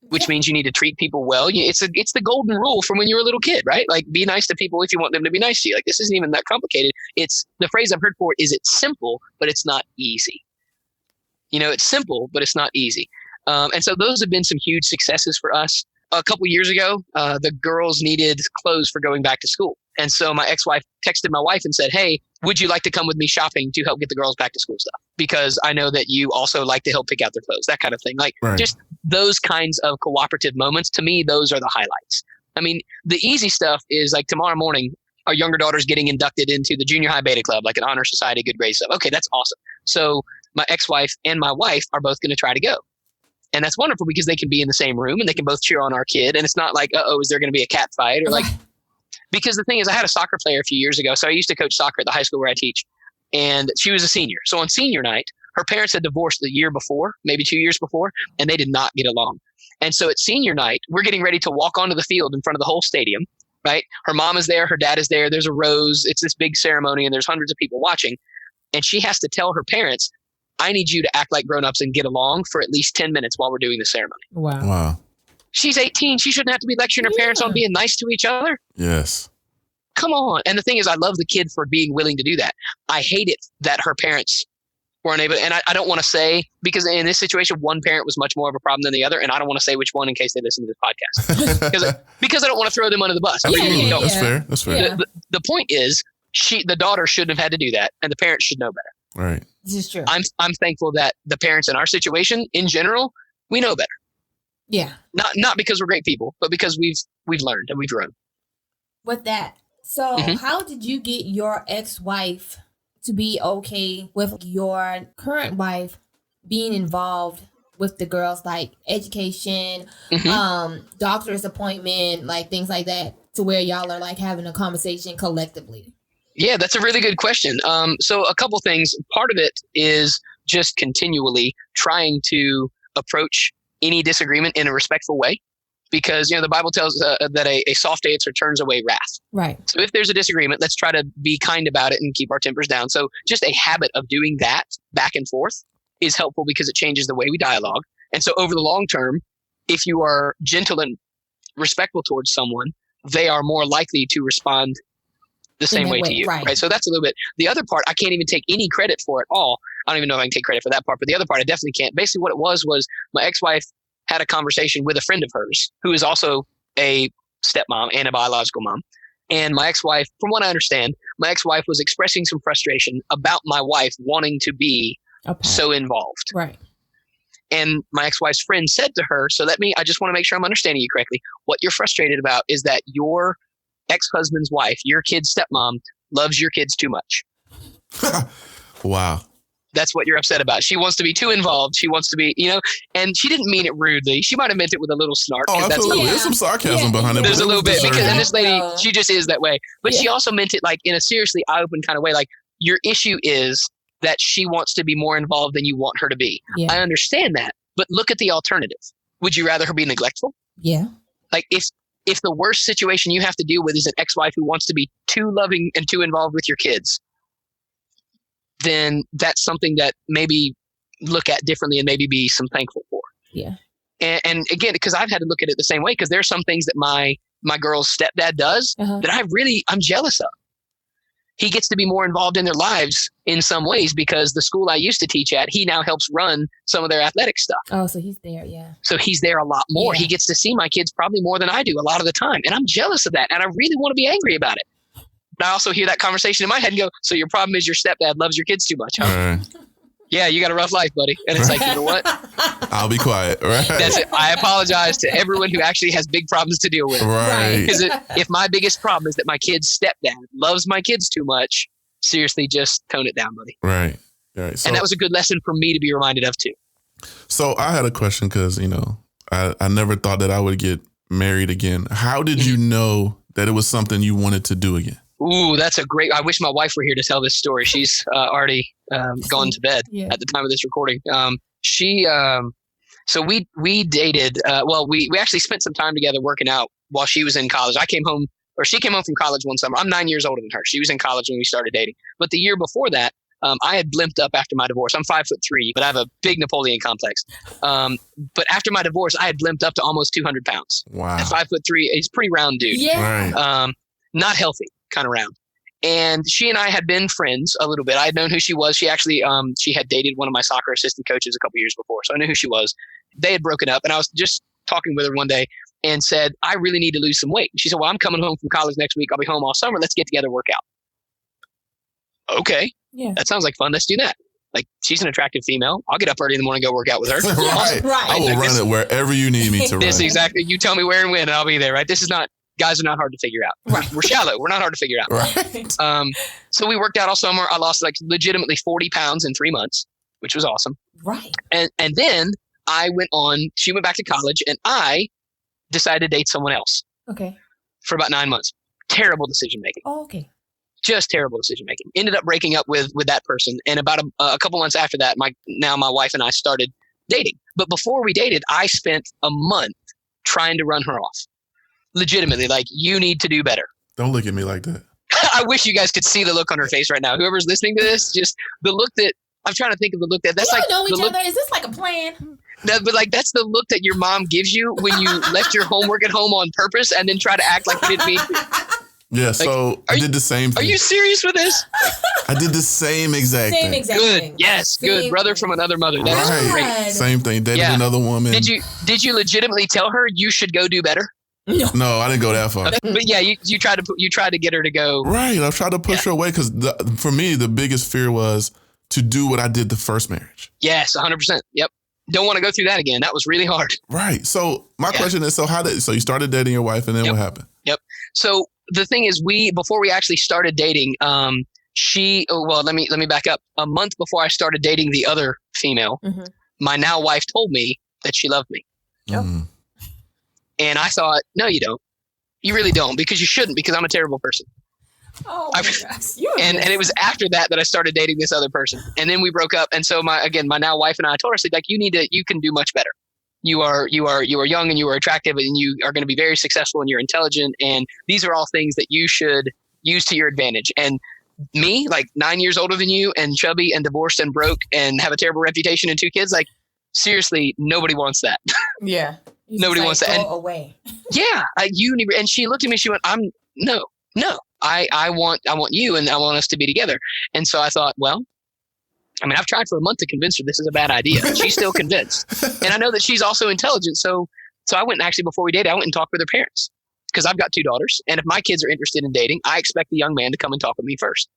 D: Which means you need to treat people well. It's the golden rule from when you were a little kid, right? Like be nice to people if you want them to be nice to you. Like this isn't even that complicated. It's the phrase I've heard for it is it's simple, but it's not easy. It's simple, but it's not easy. And so those have been some huge successes for us. A couple years ago, the girls needed clothes for going back to school. And so my ex-wife texted my wife and said, hey, would you like to come with me shopping to help get the girls back to school stuff? Because I know that you also like to help pick out their clothes, that kind of thing. Like just those kinds of cooperative moments, to me, those are the highlights. I mean, the easy stuff is like tomorrow morning, our younger daughter's getting inducted into the junior high beta club, like an honor society, good grades stuff. Okay, that's awesome. So my ex-wife and my wife are both going to try to go. And that's wonderful because they can be in the same room and they can both cheer on our kid. And it's not like, is there going to be a cat fight? Or like, because the thing is, I had a soccer player a few years ago. So I used to coach soccer at the high school where I teach. And she was a senior. So on senior night, her parents had divorced the year before, maybe 2 years before, and they did not get along. And so at senior night, we're getting ready to walk onto the field in front of the whole stadium, right? Her mom is there. Her dad is there. There's a rose. It's this big ceremony and there's hundreds of people watching. And she has to tell her parents, I need you to act like grown-ups and get along for at least 10 minutes while we're doing the ceremony.
B: Wow.
D: She's 18. She shouldn't have to be lecturing her parents on being nice to each other.
B: Yes.
D: Come on. And the thing is, I love the kid for being willing to do that. I hate it that her parents were unable. And I don't want to say, because in this situation, one parent was much more of a problem than the other. And I don't want to say which one in case they listen to this podcast. because I don't want to throw them under the bus.
B: That's fair. That's fair.
A: Yeah.
D: The point is, the daughter shouldn't have had to do that. And the parents should know better.
B: Right.
A: This is true.
D: I'm thankful that the parents in our situation, in general, we know better.
A: Yeah.
D: Not because we're great people, but because we've learned and we've grown.
A: With that. So how did you get your ex-wife to be okay with your current wife being involved with the girls, like education, doctor's appointment, like things like that, to where y'all are like having a conversation collectively?
D: Yeah, that's a really good question. So a couple things. Part of it is just continually trying to approach any disagreement in a respectful way. Because, the Bible tells that a soft answer turns away wrath. Right. So if there's a disagreement, let's try to be kind about it and keep our tempers down. So just a habit of doing that back and forth is helpful because it changes the way we dialogue. And so over the long term, if you are gentle and respectful towards someone, they are more likely to respond the same way to you. Right. So that's a little bit. The other part, I can't even take any credit for at all. I don't even know if I can take credit for that part. But the other part, I definitely can't. Basically, what it was my ex-wife had a conversation with a friend of hers who is also a stepmom and a biological mom. And my ex-wife, from what I understand, my ex-wife was expressing some frustration about my wife wanting to be so involved. Right. And my ex-wife's friend said to her, I just want to make sure I'm understanding you correctly. What you're frustrated about is that your ex-husband's wife, your kid's stepmom, loves your kids too much.
B: Wow.
D: That's what you're upset about. She wants to be too involved. She wants to be, and she didn't mean it rudely. She might have meant it with a little snark.
B: Oh, absolutely. There's some sarcasm behind it.
D: There's a little bit and this lady, she just is that way. But she also meant it like in a seriously eye-open kind of way. Like your issue is that she wants to be more involved than you want her to be. Yeah. I understand that, but look at the alternative. Would you rather her be neglectful?
A: Yeah.
D: Like if the worst situation you have to deal with is an ex-wife who wants to be too loving and too involved with your kids, then that's something that maybe look at differently and maybe be some thankful for.
A: Yeah.
D: And again, because I've had to look at it the same way, because there's some things that my girl's stepdad does that I'm jealous of. He gets to be more involved in their lives in some ways because the school I used to teach at, he now helps run some of their athletic stuff.
A: Oh, so he's there, yeah.
D: So he's there a lot more.
A: Yeah.
D: He gets to see my kids probably more than I do a lot of the time. And I'm jealous of that. And I really want to be angry about it. But I also hear that conversation in my head and go, so your problem is your stepdad loves your kids too much, huh? Yeah, you got a rough life, buddy. And it's like, you know what?
B: I'll be quiet, right?
D: That's it. I apologize to everyone who actually has big problems to deal with.
B: Right.
D: Because if my biggest problem is that my kid's stepdad loves my kids too much, seriously, just tone it down, buddy.
B: Right. So,
D: and that was a good lesson for me to be reminded of too.
B: So I had a question because, I never thought that I would get married again. How did you know that it was something you wanted to do again?
D: Ooh, that's I wish my wife were here to tell this story. She's already gone to bed at the time of this recording. So we dated, we actually spent some time together working out while she was in college. She came home from college one summer. I'm 9 years older than her. She was in college when we started dating. But the year before that, I had blimped up after my divorce. I'm 5'3", but I have a big Napoleon complex. But after my divorce, I had blimped up to almost 200 pounds.
B: Wow.
D: At 5'3", he's a pretty round dude.
A: Yeah.
B: Right.
D: Not healthy, kind of round. And she and I had been friends a little bit. I had known who she was. She actually, she had dated one of my soccer assistant coaches a couple years before. So I knew who she was. They had broken up and I was just talking with her one day and said, I really need to lose some weight. And she said, well, I'm coming home from college next week. I'll be home all summer. Let's get together, work out. Okay.
A: Yeah.
D: That sounds like fun. Let's do that. Like, she's an attractive female. I'll get up early in the morning and go work out with her.
B: Right. I will run it wherever you need me to run.
D: This exactly. You tell me where and when and I'll be there, right? Guys are not hard to figure out. Right. We're shallow. We're not hard to figure out.
B: Right.
D: So we worked out all summer. I lost legitimately 40 pounds in 3 months, which was awesome.
A: Right.
D: And then she went back to college and I decided to date someone else.
A: Okay.
D: For about 9 months. Terrible decision making.
A: Oh, okay.
D: Just terrible decision making. Ended up breaking up with that person. And about a couple months after that, my wife and I started dating. But before we dated, I spent a month trying to run her off. Legitimately, you need to do better.
B: Don't look at me like that.
D: I wish you guys could see the look on her face right now. Whoever's listening to this, just the look that I'm trying to think of the look that's
A: you
D: like.
A: Know each other? Is this like a plan?
D: But that's the look that your mom gives you when you left your homework at home on purpose and then try to act like you didn't mean to.
B: Yeah, so I did the same thing.
D: Are you serious with this?
B: I did the same exact thing.
D: Good. Yes, good. Brother from another mother. That is great.
B: Same thing. Dated another woman.
D: Did you legitimately tell her you should go do better?
B: No, I didn't go that far.
D: But yeah, you tried to get her to go.
B: Right. I tried to push her away because for me, the biggest fear was to do what I did the first marriage. Yes,
D: 100%. Yep. Don't want to go through that again. That was really hard.
B: Right. So my question is, so you started dating your wife and then what happened?
D: Yep. So the thing is, before we actually started dating, let me back up. A month before I started dating the other female, my now wife told me that she loved me.
B: Mm-hmm.
D: And I thought, no, you don't. You really don't, because you shouldn't, because I'm a terrible person.
A: Oh my gosh.
D: And it was after that I started dating this other person. And then we broke up. And so my now wife and I told her, you can do much better. You are young and you are attractive and you are going to be very successful and you're intelligent. And these are all things that you should use to your advantage. And me, 9 years older than you and chubby and divorced and broke and have a terrible reputation and 2 kids, seriously, nobody wants that.
A: Yeah.
D: Nobody wants that.
A: Go away.
D: Yeah. And she looked at me, she went, no. I want you and I want us to be together. And so I thought, well, I've tried for a month to convince her this is a bad idea. She's still convinced. And I know that she's also intelligent. So I went and before we dated, I went and talked with her parents because I've got 2 daughters. And if my kids are interested in dating, I expect the young man to come and talk with me first.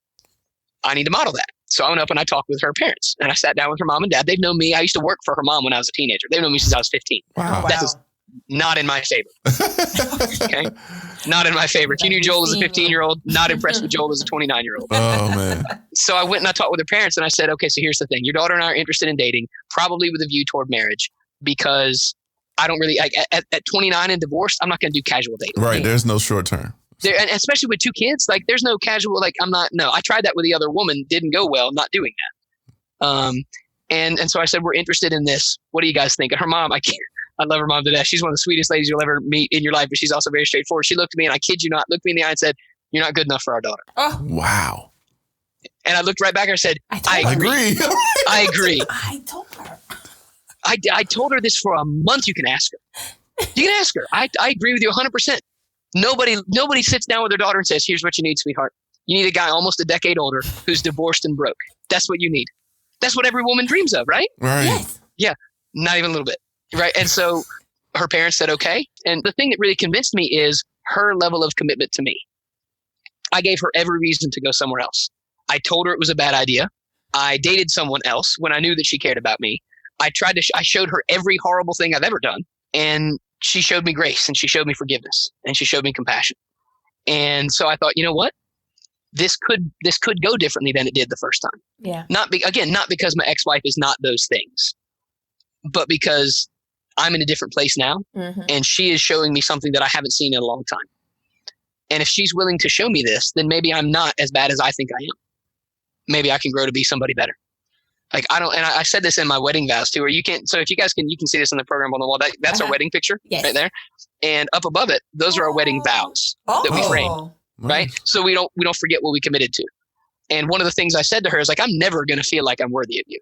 D: I need to model that. So I went up and I talked with her parents and I sat down with her mom and dad. They've known me. I used to work for her mom when I was a teenager. They've known me since I was 15.
B: Wow.
D: That is not in my favor. Okay. Not in my favor. If you knew Joel as a 15-year-old, not impressed with Joel as a 29-year-old.
B: Oh, man.
D: So I went and I talked with her parents and I said, okay, so here's the thing. Your daughter and I are interested in dating, probably with a view toward marriage, because I don't really, at 29 and divorced, I'm not going to do casual dating.
B: Right. There's no short term.
D: And especially with 2 kids, there's no casual, I tried that with the other woman, didn't go well, not doing that. And so I said, we're interested in this. What do you guys think? And her mom, I love her mom to death. She's one of the sweetest ladies you'll ever meet in your life, but she's also very straightforward. She looked at me, and I kid you not, looked me in the eye and said, "You're not good enough for our daughter."
A: Oh,
B: wow.
D: And I looked right back at her and said,
A: I
D: agree. I agree.
A: I told her.
D: I told her this for a month. You can ask her. You can ask her. I agree with you 100%. Nobody sits down with their daughter and says, "Here's what you need, sweetheart. You need a guy almost a decade older who's divorced and broke. That's what you need." That's what every woman dreams of, right?
B: Right.
A: Yes.
D: Yeah. Not even a little bit. Right. And so her parents said, okay. And the thing that really convinced me is her level of commitment to me. I gave her every reason to go somewhere else. I told her it was a bad idea. I dated someone else when I knew that she cared about me. I showed her every horrible thing I've ever done. And she showed me grace, and she showed me forgiveness, and she showed me compassion. And so I thought, you know what? This could go differently than it did the first time.
A: Yeah.
D: Not because my ex-wife is not those things, but because I'm in a different place now, and she is showing me something that I haven't seen in a long time. And if she's willing to show me this, then maybe I'm not as bad as I think I am. Maybe I can grow to be somebody better. Like I said this in my wedding vows too, where you can. So if you guys can, you can see this in the program on the wall. That's our wedding picture right there, and up above it, those are our wedding vows that we framed. Right, so we don't forget what we committed to. And one of the things I said to her is like, I'm never going to feel like I'm worthy of you,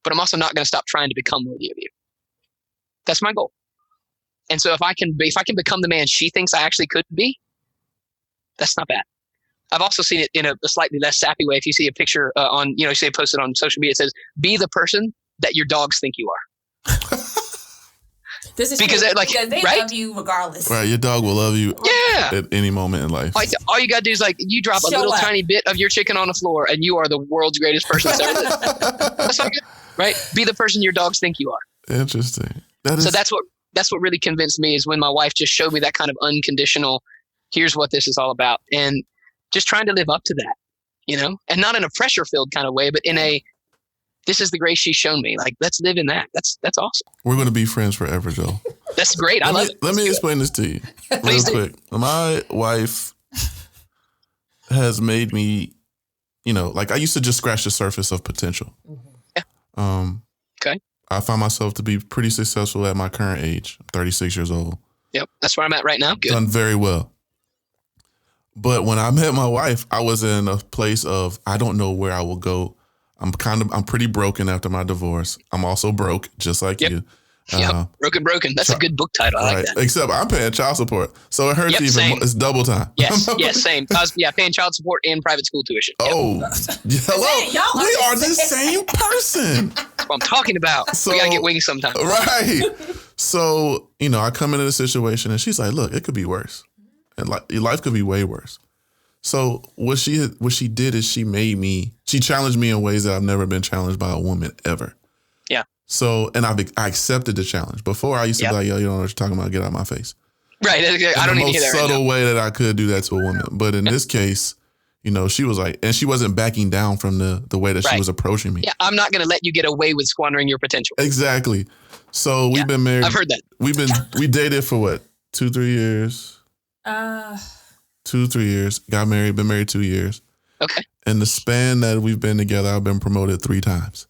D: but I'm also not going to stop trying to become worthy of you. That's my goal. And so if I can become the man she thinks I actually could be, that's not bad. I've also seen it in a slightly less sappy way. If you see a picture you see it posted on social media, it says, "Be the person that your dogs think you are."
A: This is
D: because
A: they
D: right?
A: love you regardless.
B: Right, your dog will love you at any moment in life.
D: Like, all you got to do is you drop a little tiny bit of your chicken on the floor, and you are the world's greatest person that's ever lived. That's not good, right? Be the person your dogs think you are.
B: Interesting.
D: So that's what really convinced me is when my wife just showed me that kind of unconditional, here's what this is all about, and just trying to live up to that, and not in a pressure-filled kind of way, but in a, this is the grace she's shown me. Like, let's live in that. That's awesome.
B: We're going to be friends forever, Joel.
D: That's great. I love it.
B: Let me explain this to you real quick. My wife has made me, I used to just scratch the surface of potential.
D: Yeah.
B: Okay. I find myself to be pretty successful at my current age. I'm 36 years old.
D: Yep. That's where I'm at right now. Good.
B: Done very well. But when I met my wife, I was in a place of, I don't know where I will go. I'm pretty broken after my divorce. I'm also broke, just like you.
D: Yep. Broken. That's a good book title. I like that.
B: Except I'm paying child support. So it hurts even more. It's double time.
D: Yes, same. I was paying child support and private school tuition. Yep.
B: Oh, hello. We are the same person.
D: That's what I'm talking about. So, we got to get wings sometime.
B: Right. So, I come into the situation and she's like, look, it could be worse. And your life could be way worse. So what she did is she challenged me in ways that I've never been challenged by a woman ever.
D: Yeah.
B: So, and I accepted the challenge. Before I used to be like, yo, you don't know what you're talking about, get out of my face.
D: Right. I don't need to hear that.
B: The most subtle way that I could do that to a woman. But in this case, she was like, and she wasn't backing down from the way that she was approaching me.
D: Yeah, I'm not going to let you get away with squandering your potential.
B: Exactly. So we've been married.
D: I've heard that.
B: We dated for what, 2-3 years? 2-3 years. Got married, been married 2 years.
D: Okay.
B: In the span that we've been together, I've been promoted 3 times.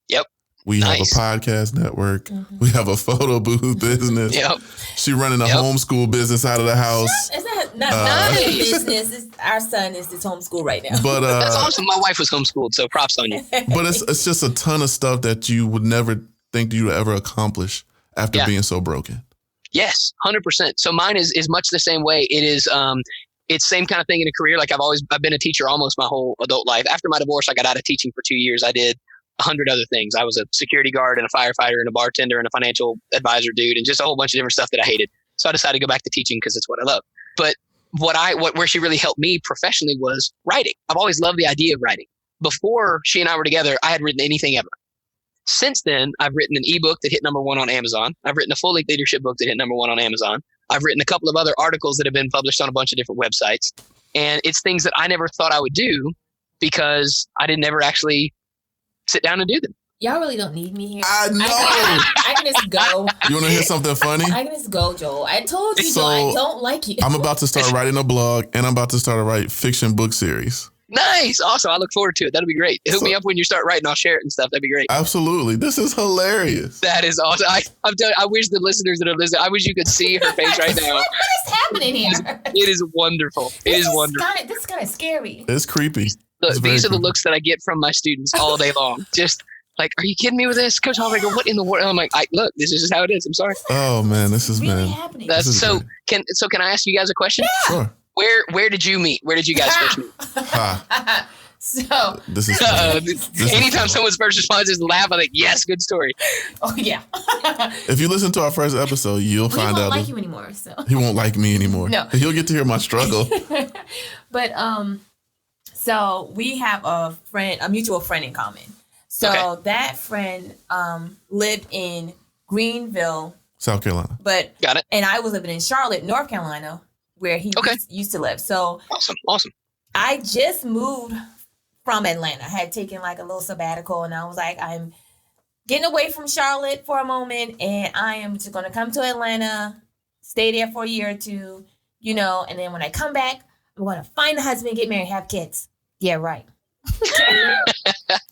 D: Yep.
B: We have a podcast network. Mm-hmm. We have a photo booth business.
D: Yep.
B: She running a homeschool business out of the house.
A: It's not a business. Our son is this homeschool right now.
B: But
D: that's awesome. My wife was homeschooled, so props on you.
B: But it's just a ton of stuff that you would never think you would ever accomplish after being so broken. Yes,
D: 100%. So mine is much the same way. It is it's same kind of thing in a career. Like I've been a teacher almost my whole adult life. After my divorce, I got out of teaching for 2 years. I did 100 other things. I was a security guard and a firefighter and a bartender and a financial advisor dude and just a whole bunch of different stuff that I hated. So I decided to go back to teaching because it's what I love. But where she really helped me professionally was writing. I've always loved the idea of writing. Before she and I were together, I had written anything ever. Since then, I've written an ebook that hit #1 on Amazon. I've written a full-length leadership book that hit #1 on Amazon. I've written a couple of other articles that have been published on a bunch of different websites. And it's things that I never thought I would do because I didn't ever actually sit down and do them.
A: Y'all really don't need me here.
B: I know.
A: I can just go.
B: You want to hear something funny?
A: I can just go, Joel. I told you, Joel, I don't like you.
B: I'm about to start writing a blog and I'm about to start a fiction book series.
D: Nice. Awesome. I look forward to it. That'll be great. Hook me up when you start writing. I'll share it and stuff. That'd be great.
B: Absolutely. This is hilarious.
D: That is awesome. I'm telling you, I wish the listeners that have listened, I wish you could see her face right now.
A: What is happening here?
D: It is wonderful. This
A: is kind of scary.
B: It's creepy.
D: These are the looks that I get from my students all day long. Just like, are you kidding me with this? Coach Hawbaker, what in the world? I'm like, look, this is just how it is. I'm sorry.
B: Oh, man. This is,
A: really happening.
D: Can I ask you guys a question?
A: Yeah.
B: Sure.
D: Where did you meet? Where did you guys first meet?
A: So
B: this is
D: anytime someone's first response is laugh, I'm like, yes, good story.
A: Oh yeah.
B: If you listen to our first episode, you'll find out.
A: He won't like you anymore. So
B: he won't like me anymore.
A: No,
B: he'll get to hear my struggle.
A: But so we have a mutual friend in common. So that friend lived in Greenville,
B: South Carolina.
A: But
D: got it.
A: And I was living in Charlotte, North Carolina, where he used to live. So
D: awesome.
A: I just moved from Atlanta. I had taken like a little sabbatical, and I was like, I'm getting away from Charlotte for a moment, and I am just going to come to Atlanta, stay there for a year or two, and then when I come back, I'm going to find a husband, get married, have kids. Yeah, right.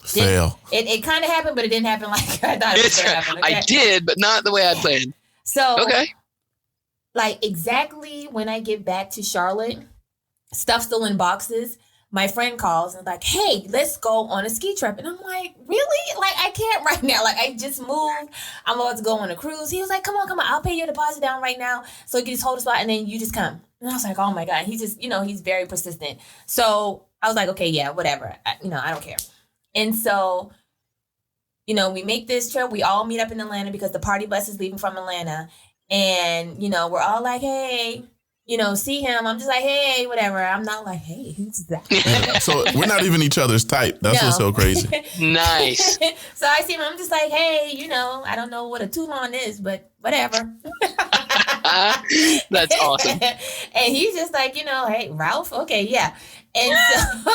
B: Fail.
A: It kind of happened, but it didn't happen like I thought it was going to happen. Okay?
D: I did, but not the way I planned.
A: So, like exactly when I get back to Charlotte, stuff still in boxes, my friend calls and like, hey, let's go on a ski trip. And I'm like, really? Like, I can't right now. Like, I just moved. I'm about to go on a cruise. He was like, come on. I'll pay your deposit down right now. So you can just hold a spot and then you just come. And I was like, oh my God. He just, he's very persistent. So I was like, okay, yeah, whatever. I don't care. And so, we make this trip. We all meet up in Atlanta because the party bus is leaving from Atlanta. And, we're all like, hey, see him. I'm just like, hey, whatever. I'm not like, hey, who's that?
B: Yeah, so we're not even each other's type. That's what's so crazy.
D: Nice.
A: So I see him. I'm just like, hey, I don't know what a Toulon is, but whatever.
D: That's awesome.
A: And he's just like, hey, Ralph? Okay, yeah. And so...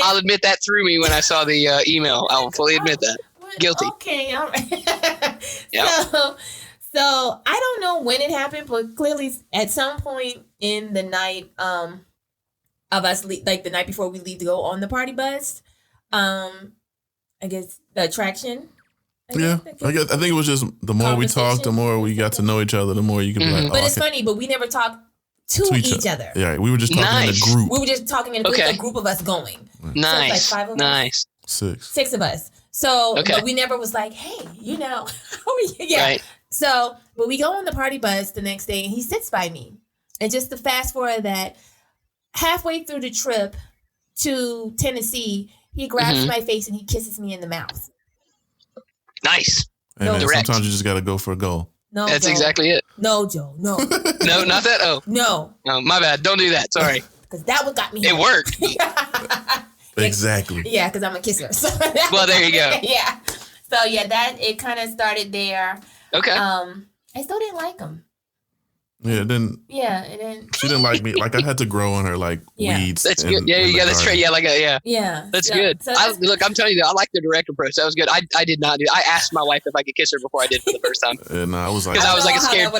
D: I'll admit that threw me when I saw the email. I'll fully admit that. Guilty.
A: Okay, all right.
D: Yep.
A: So I don't know when it happened, but clearly at some point in the night of us, like the night before we leave to go on the party bus, I guess the attraction.
B: I think it was just the more we talked, the more we got to know each other, the more you could be like,
A: but it's funny, but we never talked to each other.
B: Yeah, we were just talking in a group.
A: We were just talking in a group, a group of us going.
D: Nice.
A: So like 5 of us.
B: Six
A: of us. So but we never was like, hey, yeah.
D: Right.
A: So, but we go on the party bus the next day and he sits by me. And just to fast forward that, halfway through the trip to Tennessee, he grabs my face and he kisses me in the mouth.
D: Nice.
B: Hey, man, sometimes you just got to go for a goal.
A: No,
D: that's exactly it.
A: No, Joe, no.
D: No, not that. Oh.
A: No.
D: No, my bad. Don't do that. Sorry.
A: Because that what got me.
D: It worked.
B: Exactly.
A: Yeah, because I'm a kisser. So
D: well, there you go.
A: Yeah. So, it kind of started there.
D: Okay.
A: I still didn't like him.
B: Yeah, it didn't. She didn't like me. Like I had to grow on her weeds.
D: That's good. Yeah, that's straight. Yeah,
A: Yeah.
D: That's good. Look, I'm telling you, I like the direct approach. That was good. I did not do. I asked my wife if I could kiss her before I did for the first time.
B: And I was like,
D: because I was like a scared.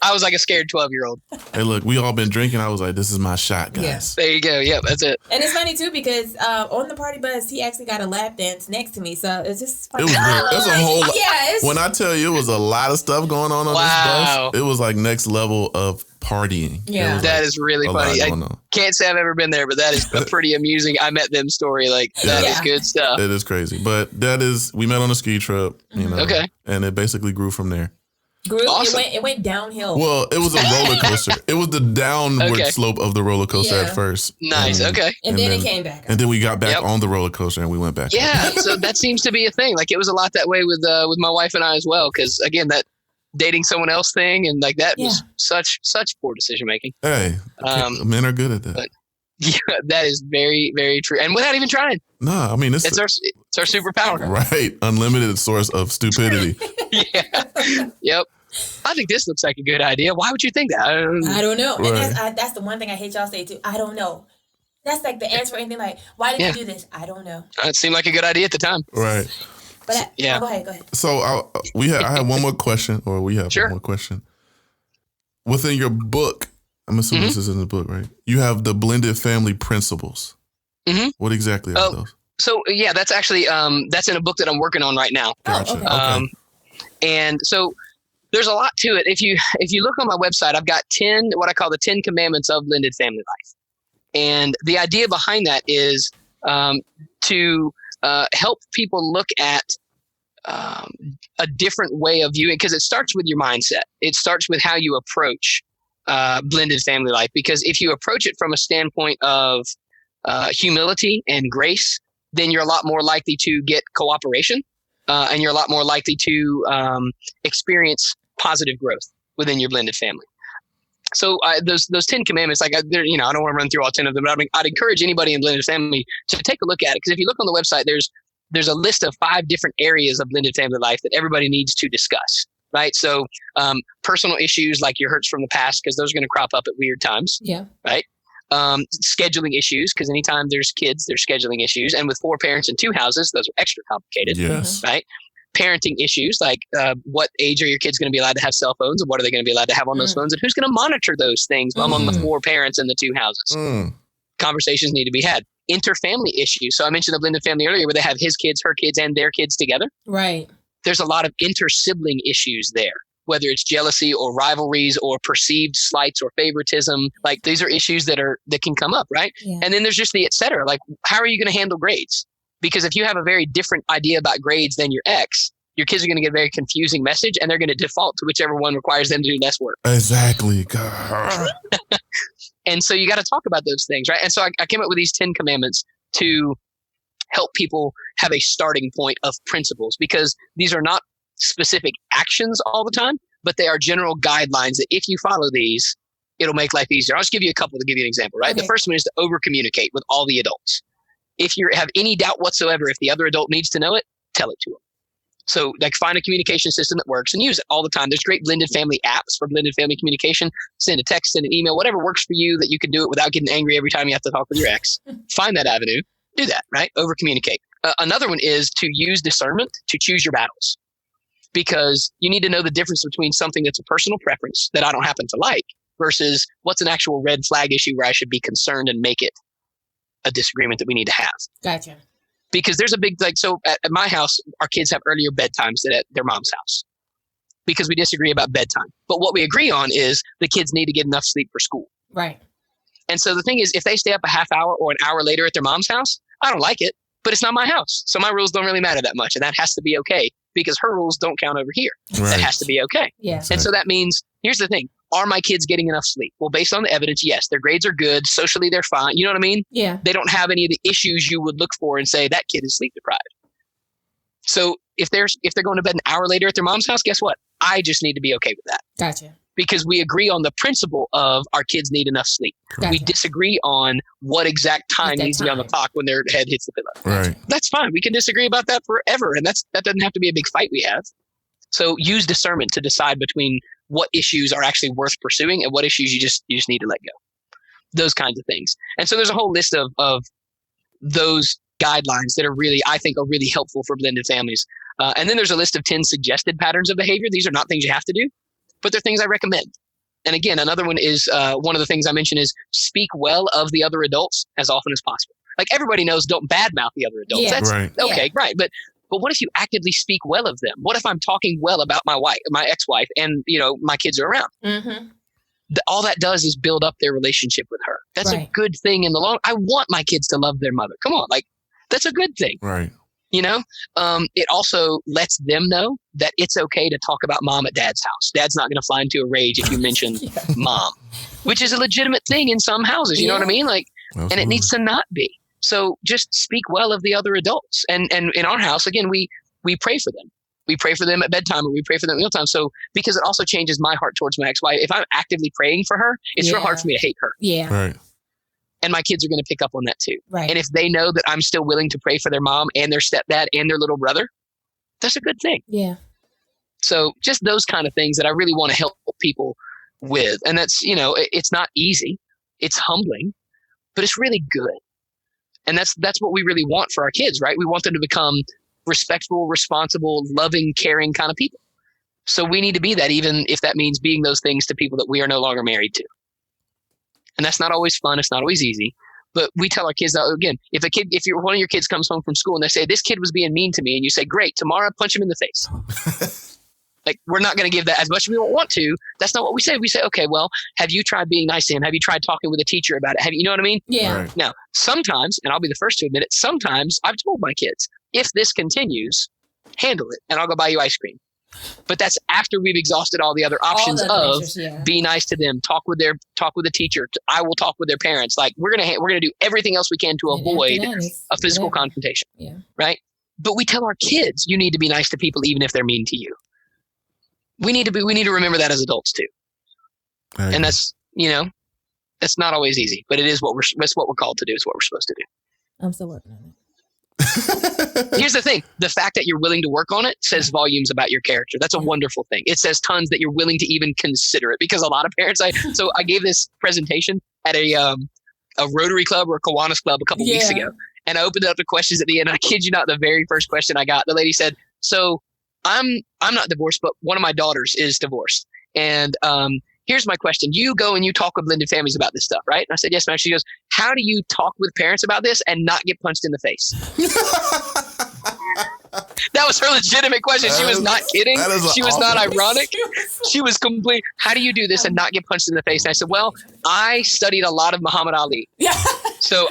D: I was like a scared 12-year-old.
B: Hey, look, we all been drinking. I was like, this is my shot, guys.
A: Yeah.
D: There you go. Yeah, that's it.
A: And it's funny too because on the party bus, he actually got a lap dance next to me. So it's just funny.
B: It was weird. It was a whole lot.
A: Yeah.
B: When I tell you, it was a lot of stuff going on this bus. It was like next level of partying.
A: Yeah,
D: that is really funny. I can't say I've ever been there, but that is a pretty amusing I met them story. Like that is good stuff.
B: It is crazy, but we met on a ski trip,
D: okay,
B: and it basically grew from there.
D: Awesome.
A: It went downhill.
B: Well, it was a roller coaster. It was the downward slope of the roller coaster at first.
D: Nice. And
A: then it came back.
B: And then we got back on the roller coaster and we went back.
D: Yeah. So that seems to be a thing. Like it was a lot that way with my wife and I as well. Because again, that dating someone else thing and like that was such poor decision making.
B: Hey, men are good at that.
D: But, yeah, that is very, very true. And without even trying.
B: No, I mean
D: it's our superpower.
B: Right. Unlimited source of stupidity.
D: Yeah. Yep. I think this looks like a good idea. Why would you think that?
A: I don't know.
B: Right.
A: And that's the one thing I hate y'all say too. I don't know. That's like the answer for anything like, why did you do this? I don't know.
D: It seemed like a good idea at the time.
B: Right.
A: But go ahead.
B: So I have one more question, or we have one more question. Within your book, I'm assuming this is in the book, right? You have the blended family principles.
D: Mm-hmm.
B: What exactly are those?
D: So yeah, that's actually that's in a book that I'm working on right now.
B: Gotcha.
A: Okay.
D: And so there's a lot to it. If you look on my website, I've got 10 what I call the 10 commandments of blended family life. And the idea behind that is to help people look at a different way of viewing, because it starts with your mindset. It starts with how you approach blended family life. Because if you approach it from a standpoint of humility and grace, then you're a lot more likely to get cooperation, and you're a lot more likely to experience positive growth within your blended family. So those 10 commandments, like I don't want to run through all 10 of them, but I'd encourage anybody in blended family to take a look at it. Because if you look on the website, there's a list of 5 different areas of blended family life that everybody needs to discuss. Right. So personal issues like your hurts from the past, because those are going to crop up at weird times.
A: Yeah.
D: Right. Scheduling issues, because anytime there's kids, there's scheduling issues. And with 4 parents in 2 houses, those are extra complicated.
B: Yes.
D: Right. Parenting issues like what age are your kids going to be allowed to have cell phones, and what are they going to be allowed to have on those phones, and who's going to monitor those things among the 4 parents in the 2 houses. Conversations need to be had. Interfamily issues. So I mentioned the blended family earlier, where they have his kids, her kids, and their kids together.
A: Right.
D: There's a lot of inter-sibling issues there, whether it's jealousy or rivalries or perceived slights or favoritism. Like these are issues that can come up, right?
A: Yeah.
D: And then there's just the et cetera. Like, how are you going to handle grades? Because if you have a very different idea about grades than your ex, your kids are going to get a very confusing message, and they're going to default to whichever one requires them to do less work.
B: Exactly. God.
D: And so you got to talk about those things, right? And so I came up with these 10 commandments to help people have a starting point of principles, because these are not specific actions all the time, but they are general guidelines that if you follow these, it'll make life easier. I'll just give you a couple to give you an example, right?
A: Okay.
D: The first one is to over communicate with all the adults. If you have any doubt whatsoever, if the other adult needs to know it, tell it to them. So like find a communication system that works and use it all the time. There's great blended family apps for blended family communication. Send a text, send an email, whatever works for you that you can do it without getting angry every time you have to talk with your ex. Find that avenue. Do that, right? Over communicate. Another one is to use discernment to choose your battles, because you need to know the difference between something that's a personal preference that I don't happen to like versus what's an actual red flag issue where I should be concerned and make it a disagreement that we need to have.
A: Gotcha.
D: Because there's a big, so at my house, our kids have earlier bedtimes than at their mom's house because we disagree about bedtime. But what we agree on is the kids need to get enough sleep for school.
A: Right.
D: And so the thing is, if they stay up a half hour or an hour later at their mom's house, I don't like it, but it's not my house. So my rules don't really matter that much. And that has to be okay because her rules don't count over here.
B: Right.
D: That has to be okay.
A: Yeah.
D: And so that means, here's the thing. Are my kids getting enough sleep? Well, based on the evidence, yes, their grades are good. Socially, they're fine. You know what I mean?
A: Yeah.
D: They don't have any of the issues you would look for and say that kid is sleep deprived. So if they're going to bed an hour later at their mom's house, guess what? I just need to be okay with that.
A: Gotcha.
D: Because we agree on the principle of our kids need enough sleep.
A: Gotcha.
D: We disagree on what exact time needs to be on the clock when their head hits the pillow.
B: Right.
D: That's fine. We can disagree about that forever. And that doesn't have to be a big fight we have. So use discernment to decide between what issues are actually worth pursuing and what issues you just need to let go. Those kinds of things. And so there's a whole list of those guidelines that are really, I think, are really helpful for blended families. And then there's a list of 10 suggested patterns of behavior. These are not things you have to do, but they're things I recommend. And again, another one is one of the things I mentioned is speak well of the other adults as often as possible. Like everybody knows, don't badmouth the other adults.
A: Yeah.
D: That's
B: Right.
D: okay, right. But what if you actively speak well of them? What if I'm talking well about my wife, my ex-wife, and my kids are around?
A: Mm-hmm.
D: All that does is build up their relationship with her. That's
A: Right.
D: a good thing in the long. I want my kids to love their mother. Come on, like that's a good thing.
B: Right.
D: It also lets them know that it's okay to talk about mom at dad's house. Dad's not going to fly into a rage if you mention mom, which is a legitimate thing in some houses. You know what I mean? Like,
B: Absolutely.
D: and it needs to not be. So just speak well of the other adults. And in our house, again, we pray for them. We pray for them at bedtime, or we pray for them at mealtime. So because it also changes my heart towards my ex-wife. If I'm actively praying for her, it's real hard for me to hate her.
A: Yeah.
B: Right.
D: And my kids are going to pick up on that too.
A: Right.
D: And if they know that I'm still willing to pray for their mom and their stepdad and their little brother, that's a good thing.
A: Yeah.
D: So just those kind of things that I really want to help people with. And that's, it's not easy. It's humbling, but it's really good. And that's what we really want for our kids, right? We want them to become respectful, responsible, loving, caring kind of people. So we need to be that, even if that means being those things to people that we are no longer married to. And that's not always fun. It's not always easy, But we tell our kids that, again, if one of your kids comes home from school and they say, this kid was being mean to me, and you say, great, tomorrow punch him in the face. Like, we're not going to give that as much as we want to. That's not what we say. We say, okay, well, have you tried being nice to him? Have you tried talking with a teacher about it? You know what I mean?
A: Yeah.
B: Right.
D: Now, sometimes, and I'll be the first to admit it, sometimes I've told my kids, if this continues, handle it, and I'll go buy you ice cream. But that's after we've exhausted all the other options be nice to them, talk with the teacher. I will talk with their parents. Like, we're gonna do everything else we can to avoid a physical confrontation.
A: Yeah. Right.
D: But we tell our kids, you need to be nice to people even if they're mean to you. We need to remember that as adults too. And that's not always easy, but that's what we're called to do. It's what we're supposed to do.
A: I'm still working on it.
D: Here's the thing. The fact that you're willing to work on it says volumes about your character. That's a wonderful thing. It says tons that you're willing to even consider it, because a lot of parents, I gave this presentation at a Rotary Club or a Kiwanis Club a couple weeks ago. And I opened up the questions at the end. And I kid you not, the very first question I got, the lady said, so I'm not divorced, but one of my daughters is divorced. And here's my question. You go and you talk with blended families about this stuff, right? And I said, yes, ma'am. She goes, how do you talk with parents about this and not get punched in the face? That was her legitimate question. She was not kidding. She was not ironic. She was complete. How do you do this and not get punched in the face? And I said, well, I studied a lot of Muhammad Ali. Yeah. So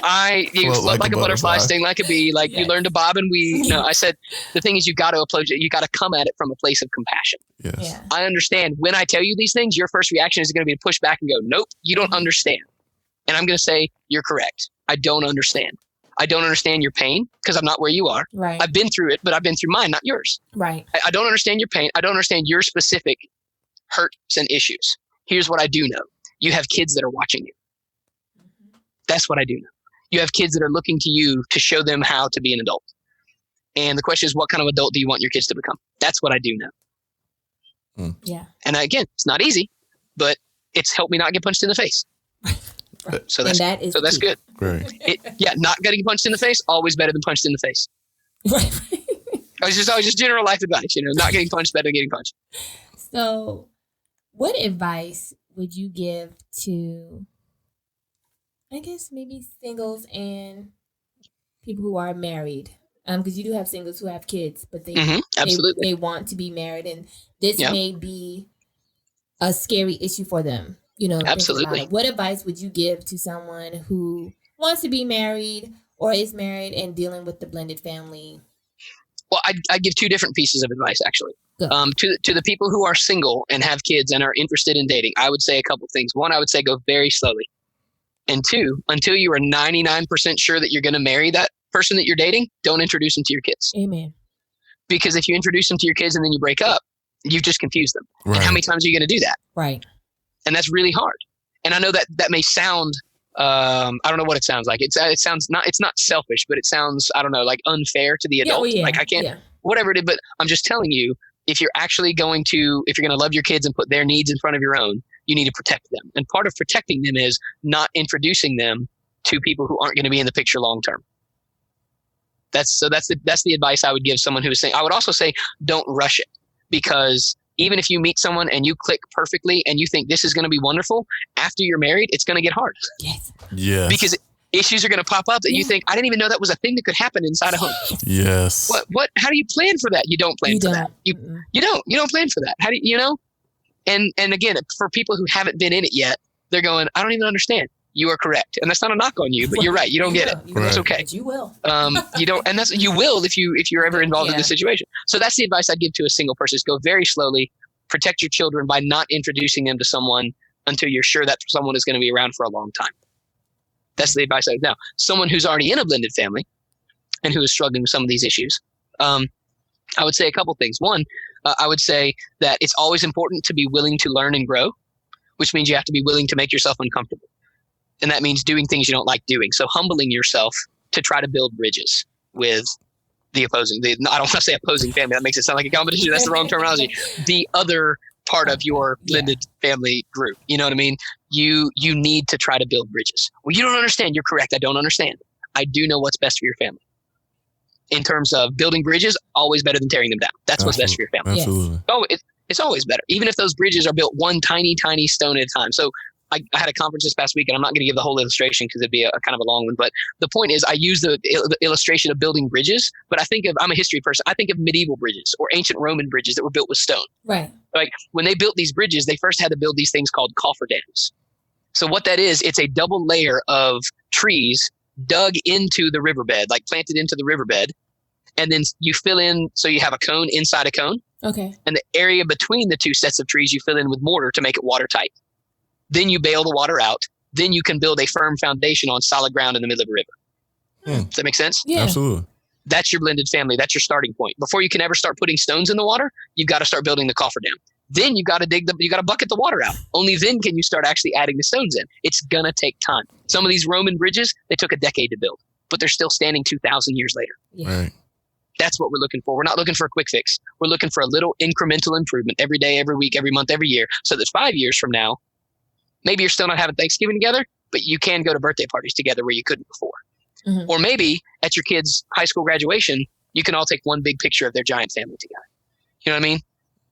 D: you float like a butterfly, sting like a bee, like you learn to bob and weave. No, I said, the thing is, you got to approach it. You got to come at it from a place of compassion.
B: Yes. Yeah.
D: I understand when I tell you these things, your first reaction is going to be to push back and go, nope, you don't understand. And I'm going to say, you're correct. I don't understand. I don't understand your pain because I'm not where you are.
A: Right.
D: I've been through it, but I've been through mine, not yours.
A: Right.
D: I don't understand your pain. I don't understand your specific hurts and issues. Here's what I do know. You have kids that are watching you. That's what I do know. You have kids that are looking to you to show them how to be an adult. And the question is, what kind of adult do you want your kids to become? That's what I do know.
A: Yeah.
D: And again, it's not easy, but it's helped me not get punched in the face.
A: Right.
D: So that's good.
B: Great.
D: Not getting punched in the face, always better than punched in the face.
A: Right.
D: I was just general life advice, not getting punched, better than getting punched.
A: So what advice would you give to, I guess, maybe singles and people who are married? Because you do have singles who have kids, but they want to be married, and this may be a scary issue for them.
D: Absolutely.
A: What advice would you give to someone who wants to be married or is married and dealing with the blended family?
D: Well, I give two different pieces of advice, actually. To the people who are single and have kids and are interested in dating, I would say a couple things. One, I would say go very slowly. And two, until you are 99% sure that you're going to marry that person that you're dating, don't introduce them to your kids.
A: Amen.
D: Because if you introduce them to your kids and then you break up, you've just confused them. Right. And how many times are you going to do that?
A: Right.
D: And that's really hard. And I know that may sound, I don't know what it sounds like. It sounds it's not selfish, but it sounds, I don't know, like unfair to the adult. Like I can't, whatever it is, but I'm just telling you, if you're going to love your kids and put their needs in front of your own, you need to protect them. And part of protecting them is not introducing them to people who aren't going to be in the picture long term. That's the advice I would give someone who is saying. I would also say, don't rush it, because even if you meet someone and you click perfectly and you think this is going to be wonderful, after you're married, it's going to get hard.
A: Yes.
B: Yes.
D: Because issues are going to pop up that you think, I didn't even know that was a thing that could happen inside a home.
B: Yes.
D: What, how do you plan for that? You don't plan for that. You don't plan for that. How do you And again, for people who haven't been in it yet, they're going, I don't even understand. You are correct. And that's not a knock on you, but you're right. You don't get it. That's okay.
A: But you will.
D: You don't, and you will if you're ever involved in this situation. So that's the advice I'd give to a single person: is go very slowly, protect your children by not introducing them to someone until you're sure that someone is going to be around for a long time. That's the advice I would. Now, someone who's already in a blended family and who is struggling with some of these issues, I would say a couple things. One, I would say that it's always important to be willing to learn and grow, which means you have to be willing to make yourself uncomfortable. And that means doing things you don't like doing. So humbling yourself to try to build bridges with the opposing. I don't want to say opposing family. That makes it sound like a competition. That's the wrong terminology. The other part of your blended family group. You know what I mean? You need to try to build bridges. Well, you don't understand. You're correct. I don't understand. I do know what's best for your family. In terms of building bridges, always better than tearing them down. That's what's best for your family.
B: Absolutely.
D: Oh, it's always better. Even if those bridges are built one tiny, tiny stone at a time. So I had a conference this past week, and I'm not going to give the whole illustration because it'd be a kind of a long one. But the point is, I use the illustration of building bridges. But I'm a history person. I think of medieval bridges or ancient Roman bridges that were built with stone.
A: Right.
D: Like when they built these bridges, they first had to build these things called cofferdams. So what that is, it's a double layer of trees dug into the riverbed, like planted into the riverbed. And then you fill in, so you have a cone inside a cone.
A: Okay.
D: And the area between the two sets of trees, you fill in with mortar to make it watertight. Then you bail the water out. Then you can build a firm foundation on solid ground in the middle of a river. Does that make sense?
A: Yeah.
B: Absolutely.
D: That's your blended family. That's your starting point. Before you can ever start putting stones in the water, you've got to start building the cofferdam. Then you got to bucket the water out. Only then can you start actually adding the stones in. It's going to take time. Some of these Roman bridges, they took a decade to build, but they're still standing 2,000 years later.
A: Yeah.
B: Right.
D: That's what we're looking for. We're not looking for a quick fix. We're looking for a little incremental improvement every day, every week, every month, every year, so that 5 years from now, maybe you're still not having Thanksgiving together, but you can go to birthday parties together where you couldn't before.
A: Mm-hmm.
D: Or maybe at your kid's high school graduation, you can all take one big picture of their giant family together. You know what I mean?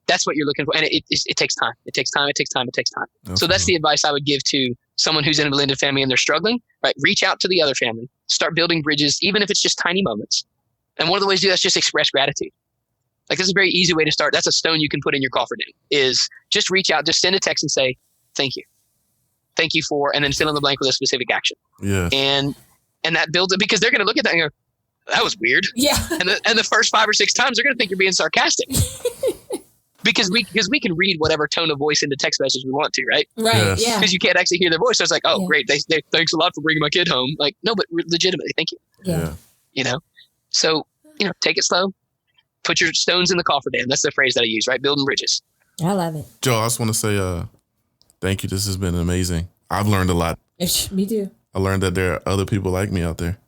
D: That's what you're looking for. And it takes time. It takes time. It takes time. It takes time.
B: Absolutely.
D: So that's the advice I would give to someone who's in a blended family and they're struggling, right? Reach out to the other family. Start building bridges, even if it's just tiny moments. And one of the ways to do that is just express gratitude. Like, this is a very easy way to start. That's a stone you can put in your cofferdam, is just reach out, just send a text and say, thank you. Thank you for, and then fill in the blank with a specific action.
B: Yeah.
D: And that builds it, because they're going to look at that and go, that was weird.
A: Yeah.
D: And the first 5 or 6 times, they're going to think you're being sarcastic. Because we can read whatever tone of voice into text message we want to, right?
A: Right.
B: Yes.
A: Yeah.
D: Because you can't actually hear their voice. So it's like, oh,
A: Yeah.
D: great. They thanks a lot for bringing my kid home. Like, no, but legitimately, thank you.
A: Yeah.
D: You know? So, take it slow. Put your stones in the cofferdam. That's the phrase that I use, right? Building bridges.
A: I love it.
B: Joe, I just want to say thank you. This has been amazing. I've learned a lot.
A: Me too.
B: I learned that there are other people like me out there.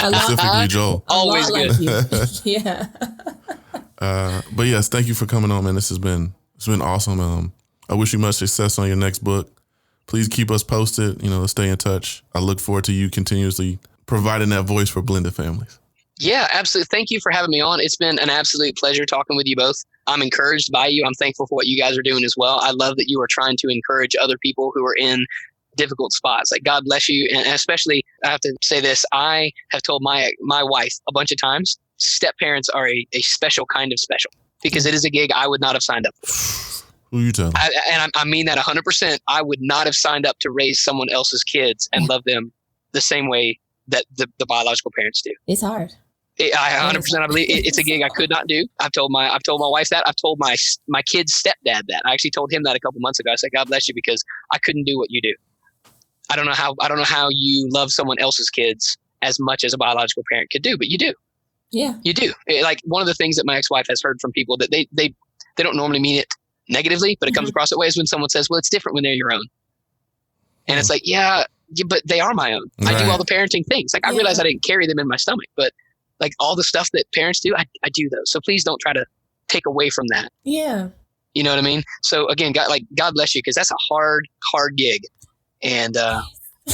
A: A lot,
B: Specifically Joel.
D: Always
A: lot
D: good.
A: like you. Yeah.
B: But yes, thank you for coming on, man. It's been awesome. I wish you much success on your next book. Please keep us posted. Let's stay in touch. I look forward to you continuously providing that voice for blended families.
D: Yeah, absolutely. Thank you for having me on. It's been an absolute pleasure talking with you both. I'm encouraged by you. I'm thankful for what you guys are doing as well. I love that you are trying to encourage other people who are in difficult spots. Like, God bless you. And especially, I have to say this, I have told my wife a bunch of times, step parents are a special kind of special, because it is a gig I would not have signed up for.
B: Who you telling?
D: I mean that 100%. I would not have signed up to raise someone else's kids and love them the same way that the biological parents do.
A: It's hard.
D: I 100%. I believe it's a gig I could not do. I've told my wife that. I've told my kid's stepdad that. I actually told him that a couple months ago. I said, God bless you, because I couldn't do what you do. I don't know how you love someone else's kids as much as a biological parent could do, but you do.
A: Yeah.
D: You do. Like, one of the things that my ex-wife has heard from people that they don't normally mean it negatively, but it comes across that way, is when someone says, well, it's different when they're your own. And it's like, yeah, but they are my own.
B: Right.
D: I do all the parenting things. Like, I realize I didn't carry them in my stomach, but like, all the stuff that parents do, I do those. So please don't try to take away from that.
A: Yeah.
D: You know what I mean? So again, God bless you, because that's a hard gig. And,
B: God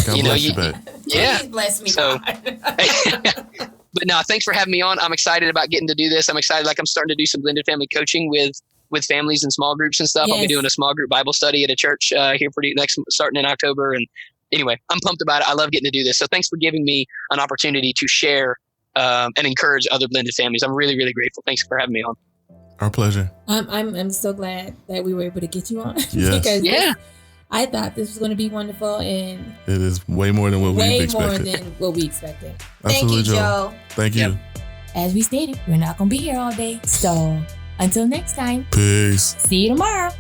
B: bless you, babe.
D: yeah.
A: Please bless me.
D: So,
A: God.
D: but no, thanks for having me on. I'm excited about getting to do this. I'm excited. Like, I'm starting to do some blended family coaching with families and small groups and stuff. I'll be doing a small group Bible study at a church here starting in October. And anyway, I'm pumped about it. I love getting to do this. So thanks for giving me an opportunity to share and encourage other blended families. I'm really, really grateful. Thanks for having me on.
B: Our pleasure.
A: I'm so glad that we were able to get you on.
B: Yes.
A: Because I thought this was going to be wonderful, and
B: it is way more than what we expected.
A: Way more than what we expected.
B: Absolutely,
A: Thank you, Joe.
B: Thank you.
A: As we stated, we're not going to be here all day. So until next time.
B: Peace.
A: See you tomorrow.